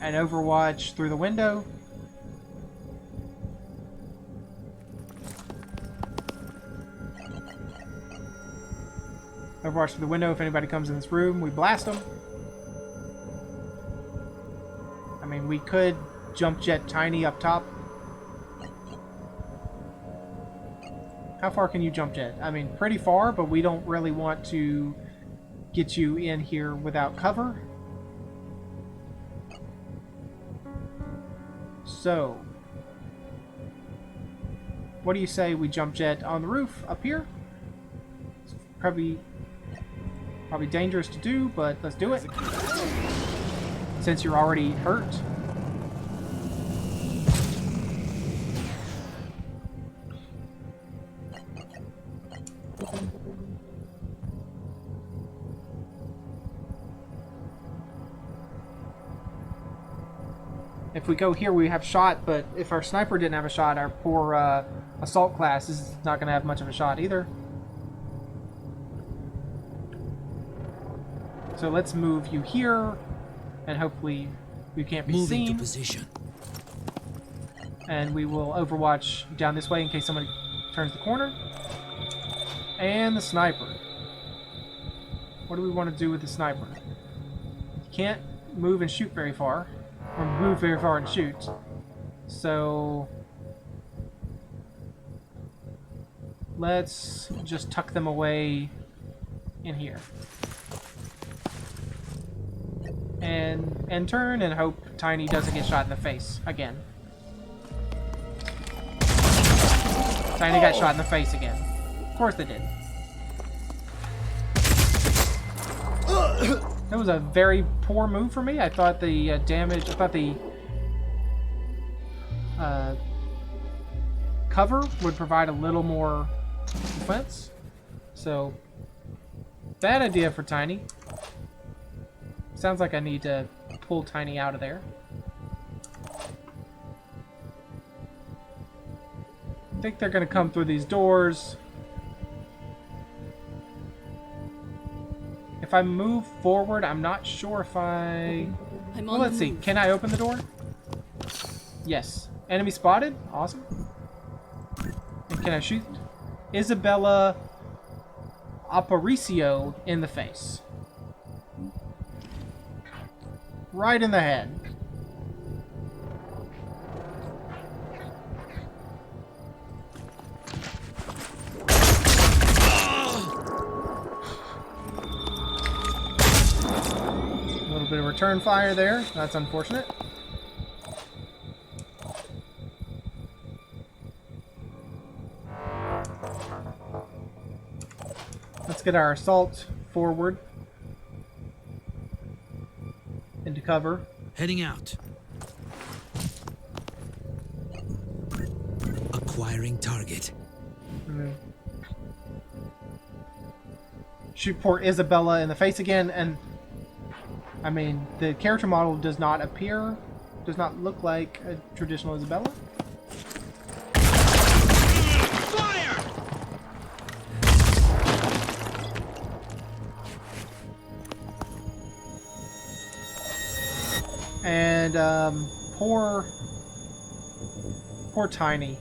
an Overwatch through the window. Overwatch through the window. If anybody comes in this room, we blast them. I mean, we could jump jet Tiny up top. How far can you jump jet? I mean, pretty far, but we don't really want to get you in here without cover. So, what do you say we jump jet on the roof up here? It's probably dangerous to do, but let's do it. Since you're already hurt. If we go here, we have shot, but if our sniper didn't have a shot, our poor assault class is not going to have much of a shot either. So let's move you here, and hopefully you can't be seen. Moving to position. And we will overwatch down this way in case somebody turns the corner. And the sniper. What do we want to do with the sniper? You can't move and shoot very far. Or move very far and shoot. So let's just tuck them away in here. And turn and hope Tiny doesn't get shot in the face again. Tiny got shot in the face again. Of course they did. That was a very poor move for me. I thought the cover would provide a little more defense. So, bad idea for Tiny. Sounds like I need to pull Tiny out of there. I think they're going to come through these doors. If I move forward, I'm not sure if I... Well, let's see. Can I open the door? Yes. Enemy spotted. Awesome. And Can I shoot Isabella Aparicio in the face? Right in the head. A little bit of return fire there. That's unfortunate. Let's get our assault forward into cover. Heading out. Acquiring target. Shoot poor Isabella in the face again, and I mean, the character model does not look like a traditional Isabella. Fire! And poor Tiny.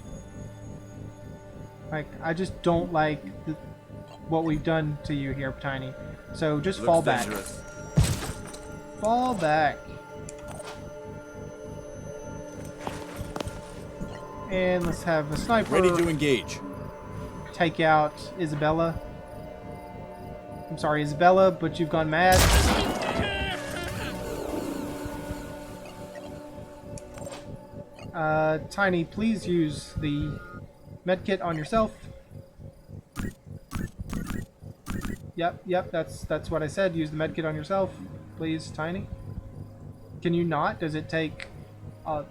Like, I just don't like what we've done to you here, Tiny. So just fall back. Dangerous. Fall back. And let's have a sniper. Ready to engage. Take out Isabella. I'm sorry, Isabella, but you've gone mad. Tiny, please use the medkit on yourself. Yep, that's what I said. Use the medkit on yourself, please, Tiny. Can you not? Does it take... Oh,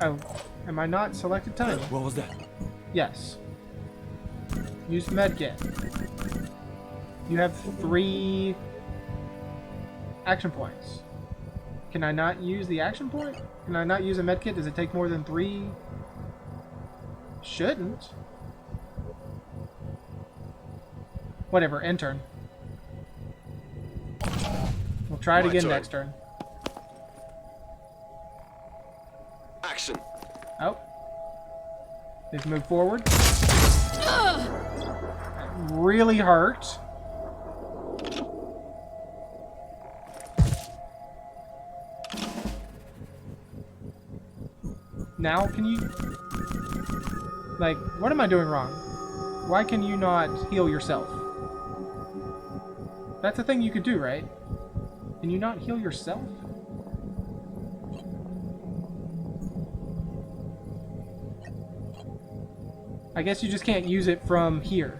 am I not selected Tiny? What was that? Yes. Use medkit. You have 3 action points. Can I not use the action point? Can I not use a medkit? Does it take more than 3? Shouldn't. Whatever, end turn. We'll try it again next turn. Action. Oh. Let's move forward. Really hurt. Now, can you... Like, what am I doing wrong? Why can you not heal yourself? That's a thing you could do, right? Can you not heal yourself? I guess you just can't use it from here.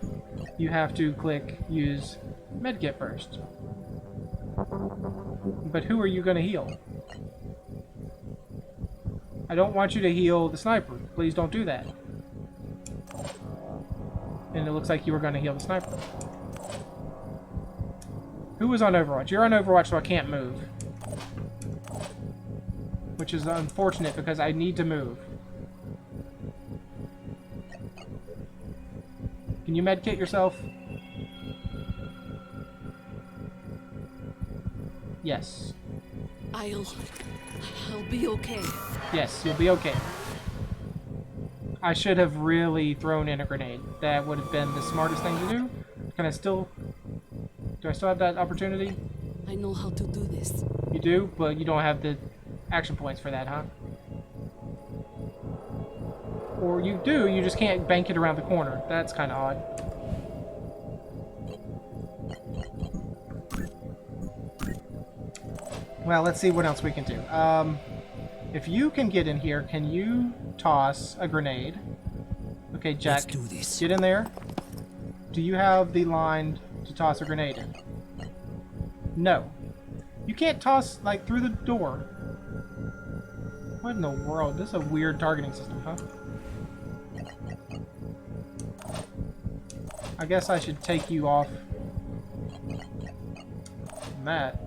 You have to click use medkit first. But who are you going to heal? I don't want you to heal the sniper. Please don't do that. And it looks like you were going to heal the sniper. Who was on Overwatch? You're on Overwatch, so I can't move. Which is unfortunate because I need to move. Can you medkit yourself? Yes. I'll be okay. Yes, you'll be okay. I should have really thrown in a grenade. That would have been the smartest thing to do. Can I still... Do I still have that opportunity? I know how to do this. You do, but you don't have the action points for that, huh? Or you do, you just can't bank it around the corner. That's kind of odd. Well, let's see what else we can do. If you can get in here, can you toss a grenade? Okay, Jack, Let's do this. Get in there. Do you have the line to toss a grenade in? No. You can't toss, like, through the door. What in the world? This is a weird targeting system, huh? I guess I should take you off that.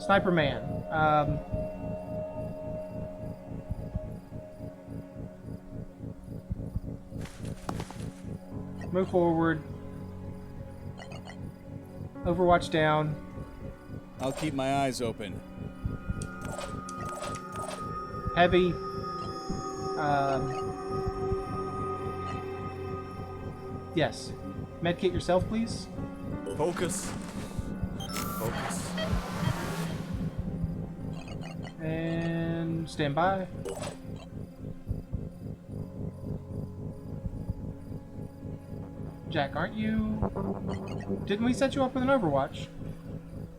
Sniper Man. Move forward. Overwatch down. I'll keep my eyes open. Heavy. Yes. Medkit yourself, please. Focus. Focus. And stand by. Jack, aren't you... Didn't we set you up with an Overwatch?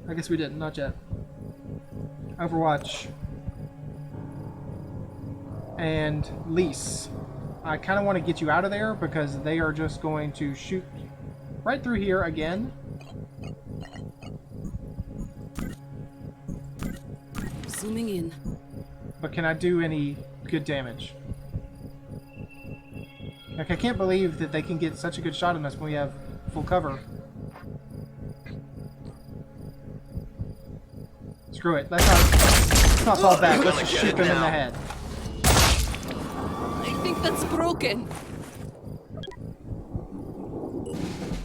I guess we didn't, not yet. Overwatch. And Lise. I kind of want to get you out of there because they are just going to shoot right through here again. Zooming in. But can I do any good damage? Like, I can't believe that they can get such a good shot on us when we have full cover. Screw it. Let's not fall back. Let's just shoot them in the head. I think that's broken.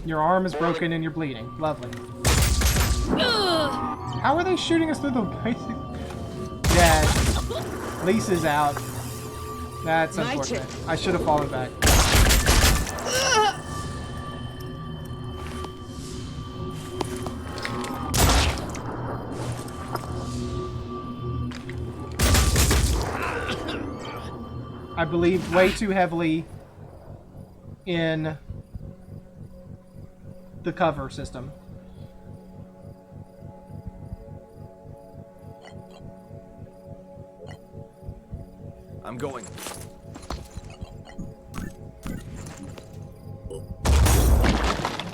Your arm is broken and you're bleeding. Lovely. How are they shooting us through the basic? Yeah, Lisa's out. That's unfortunate. I should have fallen back. I believed way too heavily in the cover system. I'm going.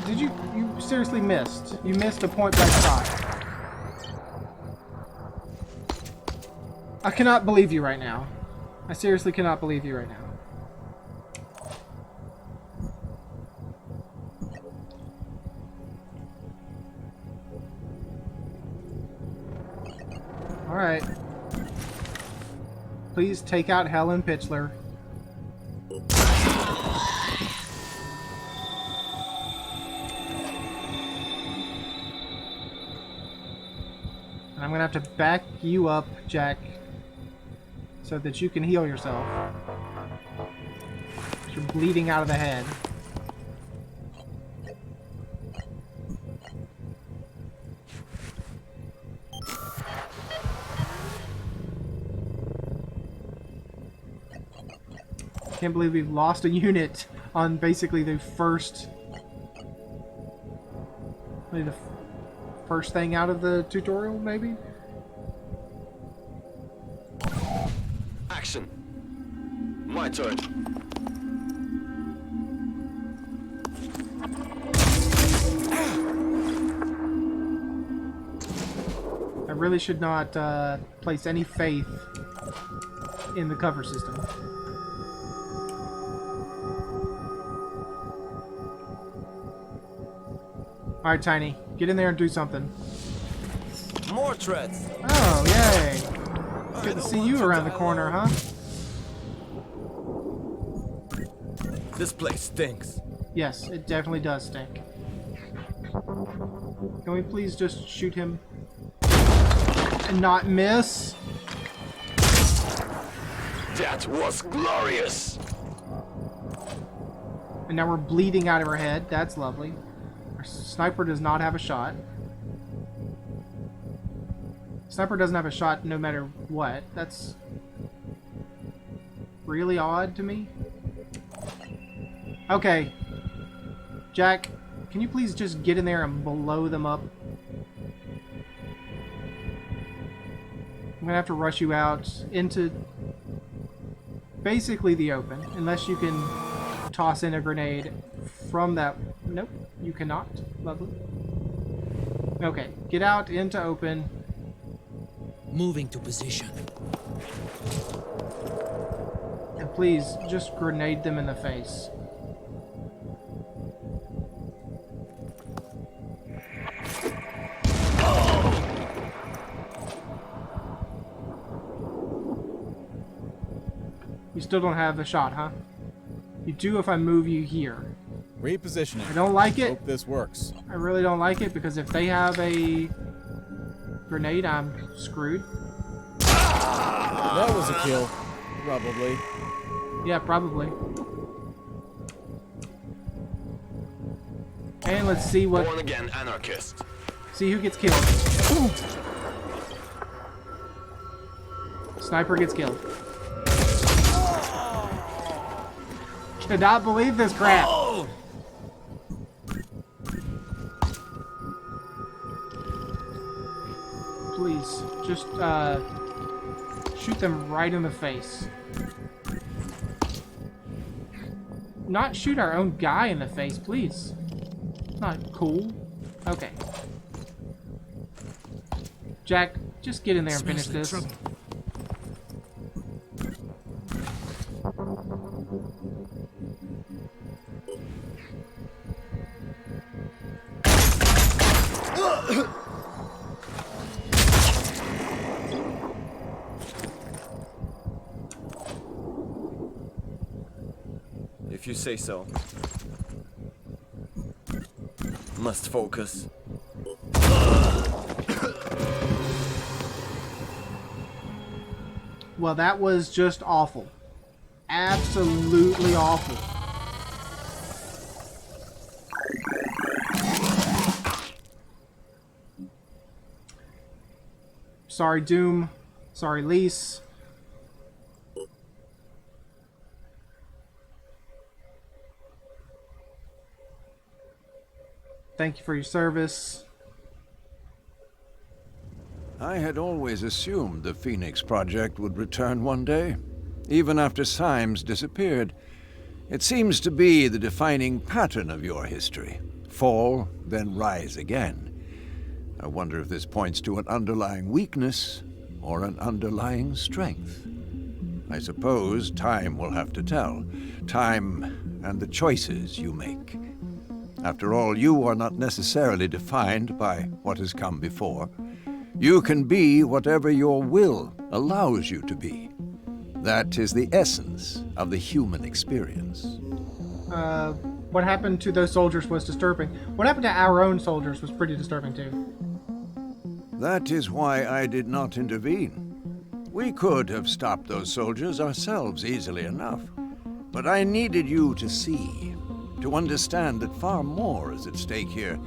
Did you seriously missed? You missed a point blank shot. I cannot believe you right now. I seriously cannot believe you right now. Alright. Please take out Helen Pitchler. I'm gonna have to back you up, Jack, so that you can heal yourself. You're bleeding out of the head. Can't believe we've lost a unit on basically the first, maybe the first thing out of the tutorial, maybe? Action. My turn. I really should not place any faith in the cover system. Alright, Tiny. Get in there and do something. More treads. Oh, yay. Good to see you around the corner, huh? This place stinks. Yes, it definitely does stink. Can we please just shoot him and not miss? That was glorious. And now we're bleeding out of her head. That's lovely. Our sniper does not have a shot. Sniper doesn't have a shot no matter what. That's really odd to me. Okay. Jack, can you please just get in there and blow them up? I'm gonna have to rush you out into basically the open, unless you can toss in a grenade from that. Nope, you cannot. Lovely. Okay, get out into open. Moving to position. And please, just grenade them in the face. You still don't have a shot, huh? You do if I move you here. Repositioning. I don't like it. Hope this works. I really don't like it because if they have a grenade, I'm screwed. That was a kill. Probably. Yeah, probably. And let's see what... Born again anarchist. See who gets killed. Ooh. Sniper gets killed. Cannot believe this crap. Oh! Please, just shoot them right in the face. Not shoot our own guy in the face, please. It's not cool. Okay. Jack, just get in there and finish this. Trouble. If you say so. Must focus. Well, that was just awful. Absolutely awful. Sorry, Doom. Sorry, Lise. Thank you for your service. I had always assumed the Phoenix Project would return one day, even after Symes disappeared. It seems to be the defining pattern of your history. Fall, then rise again. I wonder if this points to an underlying weakness or an underlying strength. I suppose time will have to tell. Time and the choices you make. After all, you are not necessarily defined by what has come before. You can be whatever your will allows you to be. That is the essence of the human experience. What happened to those soldiers was disturbing. What happened to our own soldiers was pretty disturbing too. That is why I did not intervene. We could have stopped those soldiers ourselves easily enough. But I needed you to see, to understand that far more is at stake here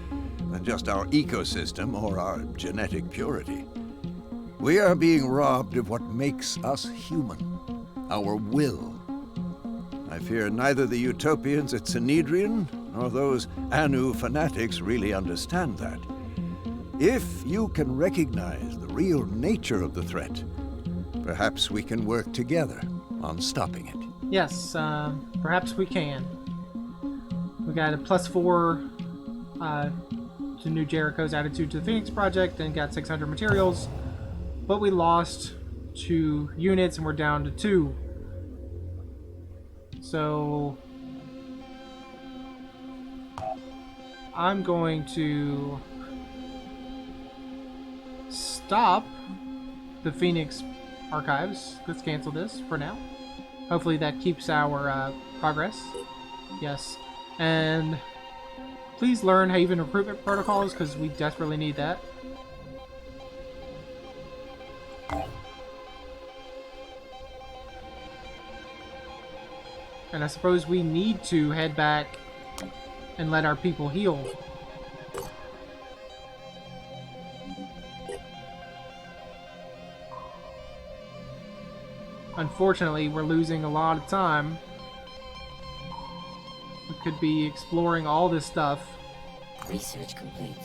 than just our ecosystem or our genetic purity. We are being robbed of what makes us human, our will. I fear neither the utopians at Sanhedrin nor those Anu fanatics really understand that. If you can recognize the real nature of the threat, perhaps we can work together on stopping it. Yes, perhaps we can. We got a +4 to New Jericho's attitude to the Phoenix Project and got 600 materials, but we lost 2 units and we're down to 2. So I'm going to stop the Phoenix archives. Let's cancel this for now. Hopefully that keeps our progress. Yes. And please learn Haven recruitment protocols because we desperately need that. And I suppose we need to head back and let our people heal. Unfortunately, we're losing a lot of time. We could be exploring all this stuff. Research complete.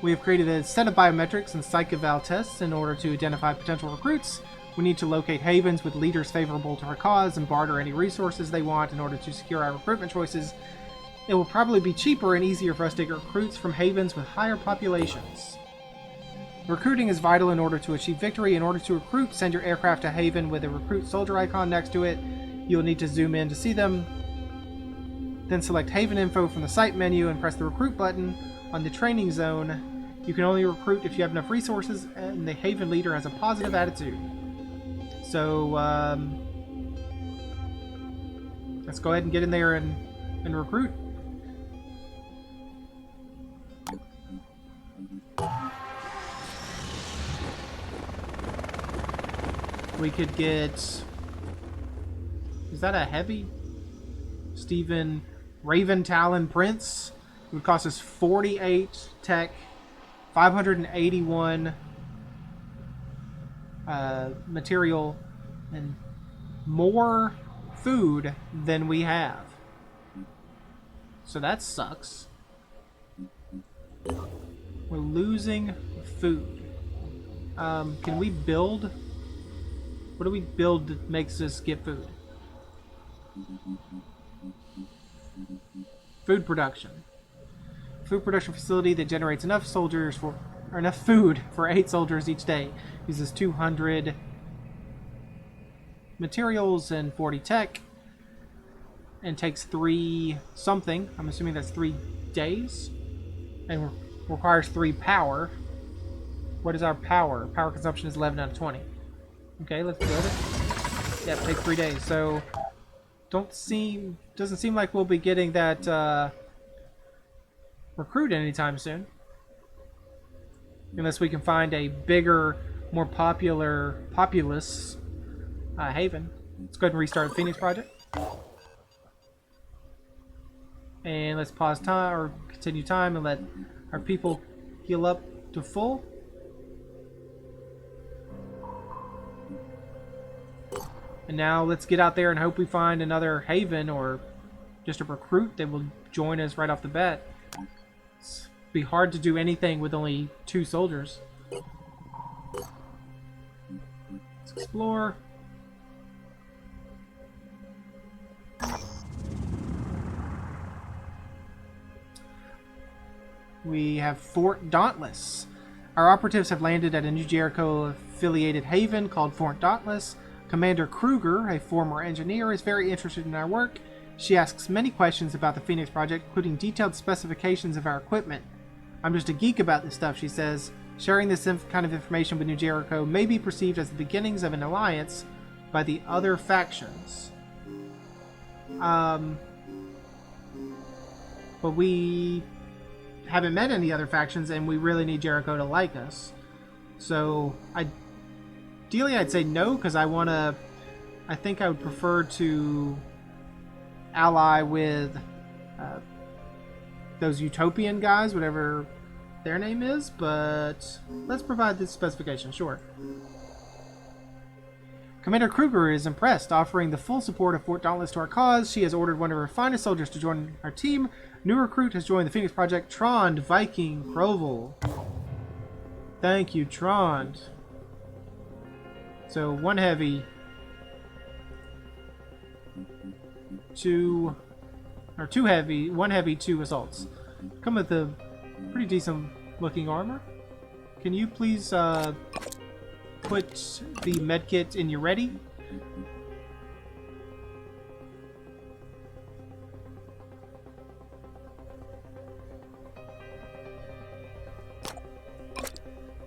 We have created a set of biometrics and psych eval tests in order to identify potential recruits. We need to locate havens with leaders favorable to our cause and barter any resources they want in order to secure our recruitment choices. It will probably be cheaper and easier for us to get recruits from havens with higher populations. Recruiting is vital in order to achieve victory. In order to recruit, send your aircraft to Haven with a recruit soldier icon next to it. You'll need to zoom in to see them. Then select Haven info from the site menu and press the recruit button on the training zone. You can only recruit if you have enough resources and the Haven leader has a positive attitude. So, let's go ahead and get in there and recruit. We could get Is that a heavy? Stephen Raven Talon Prince. It would cost us 48 tech, 581 material, and more food than we have. So that sucks. We're losing food. Can we build? What do we build that makes us get food? Food production. Food production facility that generates enough soldiers for, or enough food for 8 soldiers each day. Uses 200 materials and 40 tech. And takes 3 something. I'm assuming that's 3 days. And requires 3 power. What is our power? Power consumption is 11 out of 20. Okay, let's build it. Yep, take 3 days. So doesn't seem like we'll be getting that recruit anytime soon. Unless we can find a bigger, more populous haven. Let's go ahead and restart the Phoenix Project. And let's pause time, or continue time, and let our people heal up to full. And now let's get out there and hope we find another haven or just a recruit that will join us right off the bat. It's be hard to do anything with only 2 soldiers. Let's explore. We have Fort Dauntless. Our operatives have landed at a New Jericho-affiliated haven called Fort Dauntless. Commander Kruger, a former engineer, is very interested in our work. She asks many questions about the Phoenix Project, including detailed specifications of our equipment. I'm just a geek about this stuff, she says. Sharing this kind of information with New Jericho may be perceived as the beginnings of an alliance by the other factions. But we haven't met any other factions, and we really need Jericho to like us. So, ideally I'd say no, because I think I would prefer to ally with those Utopian guys, whatever their name is, but let's provide this specification, sure. Commander Kruger is impressed, offering the full support of Fort Dauntless to our cause. She has ordered one of her finest soldiers to join our team. New recruit has joined the Phoenix Project, Trond Viking Krovel. Thank you, Trond. So, 1 heavy, 2 heavy, 1 heavy, 2 assaults. Come with a pretty decent looking armor. Can you please put the medkit in your ready?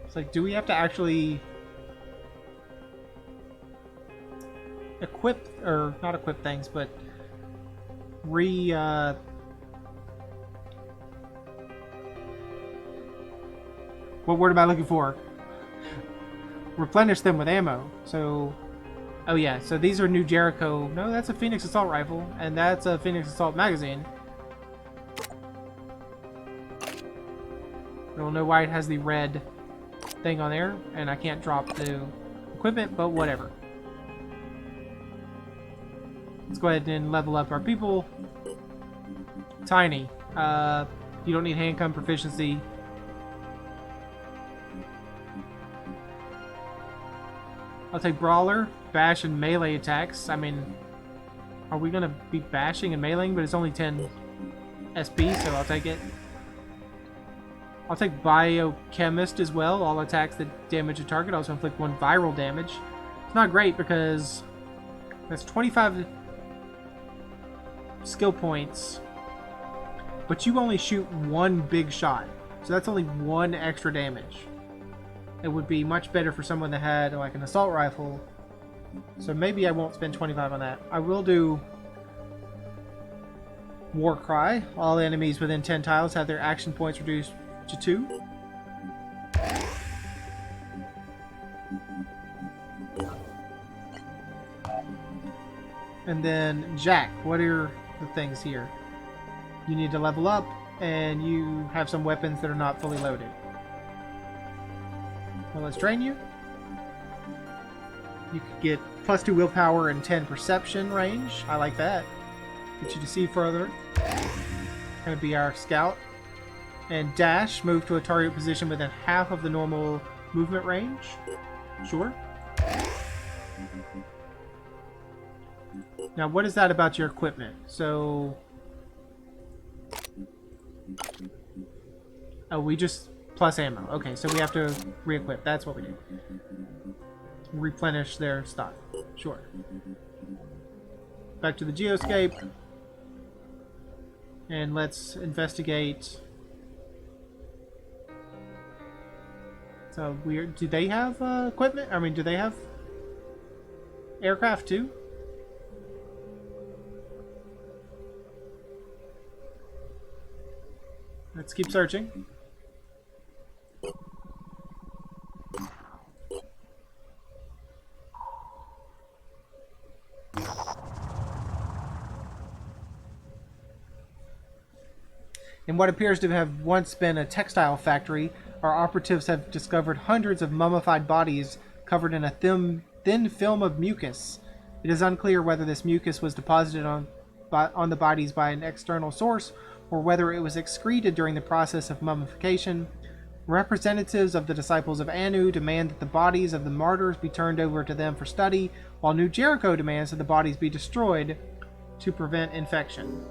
It's like, do we have to actually equip, or not equip things, but what word am I looking for? Replenish them with ammo. So, oh yeah, so these are New Jericho. No, that's a Phoenix Assault Rifle, and that's a Phoenix Assault Magazine. I don't know why it has the red thing on there, and I can't drop the equipment, but whatever. Let's go ahead and level up our people. Tiny. You don't need handgun proficiency. I'll take Brawler, Bash, and Melee attacks. I mean, are we going to be bashing and meleeing? But it's only 10 SP, so I'll take it. I'll take Biochemist as well. All attacks that damage a target also inflict 1 viral damage. It's not great because that's 25 skill points, but you only shoot 1 big shot. So that's only 1 extra damage. It would be much better for someone that had like an assault rifle. So maybe I won't spend 25 on that. I will do War Cry. All enemies within 10 tiles have their action points reduced to 2. And then Jack, what are the things here? You need to level up, and you have some weapons that are not fully loaded. Well, let's train you. You could get +2 willpower and 10 perception range. I like that. Get you to see further. Gonna be our scout. And dash, move to a target position within half of the normal movement range. Sure. Now, what is that about your equipment? So... Oh, we just... plus ammo. Okay, so we have to re-equip. That's what we do. Replenish their stock. Sure. Back to the geoscape. And let's investigate... So weird. Do they have equipment? I mean, do they have aircraft too? Let's keep searching. In what appears to have once been a textile factory, our operatives have discovered hundreds of mummified bodies covered in a thin film of mucus. It is unclear whether this mucus was deposited on the bodies by an external source, or whether it was excreted during the process of mummification. Representatives of the Disciples of Anu demand that the bodies of the martyrs be turned over to them for study, while New Jericho demands that the bodies be destroyed to prevent infection.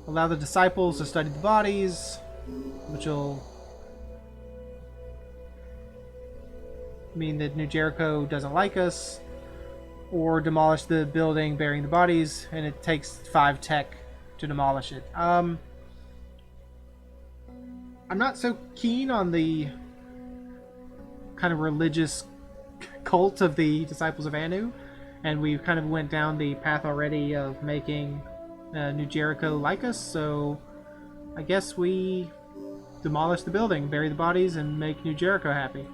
Allow the disciples to study the bodies, which will mean that New Jericho doesn't like us, or demolish the building bearing the bodies, and it takes 5 tech to demolish it. I'm not so keen on the kind of religious cult of the Disciples of Anu, and we kind of went down the path already of making New Jericho like us, so I guess we demolish the building, bury the bodies, and make New Jericho happy.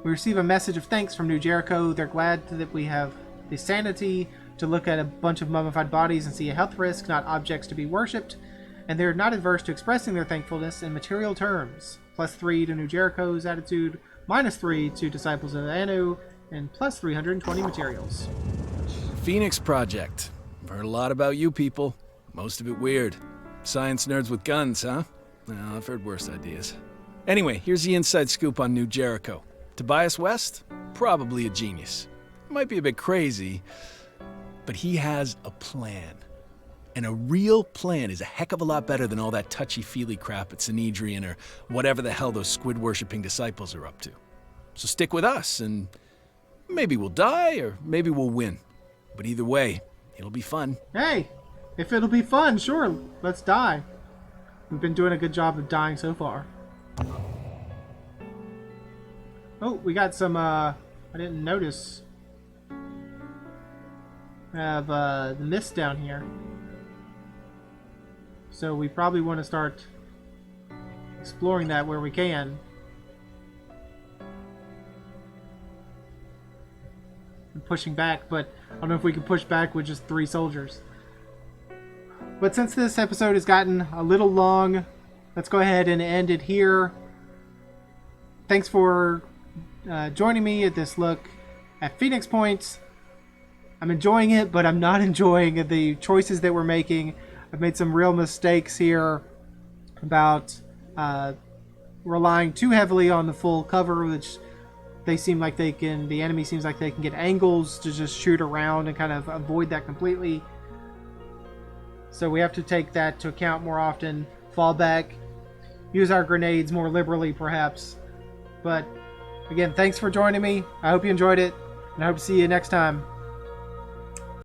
We receive a message of thanks from New Jericho. They're glad that we have the sanity to look at a bunch of mummified bodies and see a health risk, not objects to be worshipped, and they're not adverse to expressing their thankfulness in material terms. +3 to New Jericho's attitude, -3 to Disciples of Anu, and +320 materials. Phoenix Project. I've heard a lot about you people. Most of it weird. Science nerds with guns, huh? Well, I've heard worse ideas. Anyway, here's the inside scoop on New Jericho. Tobias West? Probably a genius. Might be a bit crazy, but he has a plan. And a real plan is a heck of a lot better than all that touchy-feely crap at Sanhedrin or whatever the hell those squid-worshipping disciples are up to. So stick with us, and maybe we'll die, or maybe we'll win. But either way, it'll be fun. Hey, if it'll be fun, sure, let's die. We've been doing a good job of dying so far. Oh, we got some, I didn't notice. We have the mist down here. So we probably want to start exploring that where we can. And pushing back, but I don't know if we can push back with just 3 soldiers. But since this episode has gotten a little long, let's go ahead and end it here. Thanks for joining me at this look at Phoenix Point. I'm enjoying it, but I'm not enjoying the choices that we're making. I've made some real mistakes here about relying too heavily on the full cover, which they seem like they can, the enemy seems like they can get angles to just shoot around and kind of avoid that completely. So we have to take that to account more often, fall back, use our grenades more liberally perhaps. But again, thanks for joining me. I hope you enjoyed it, and I hope to see you next time.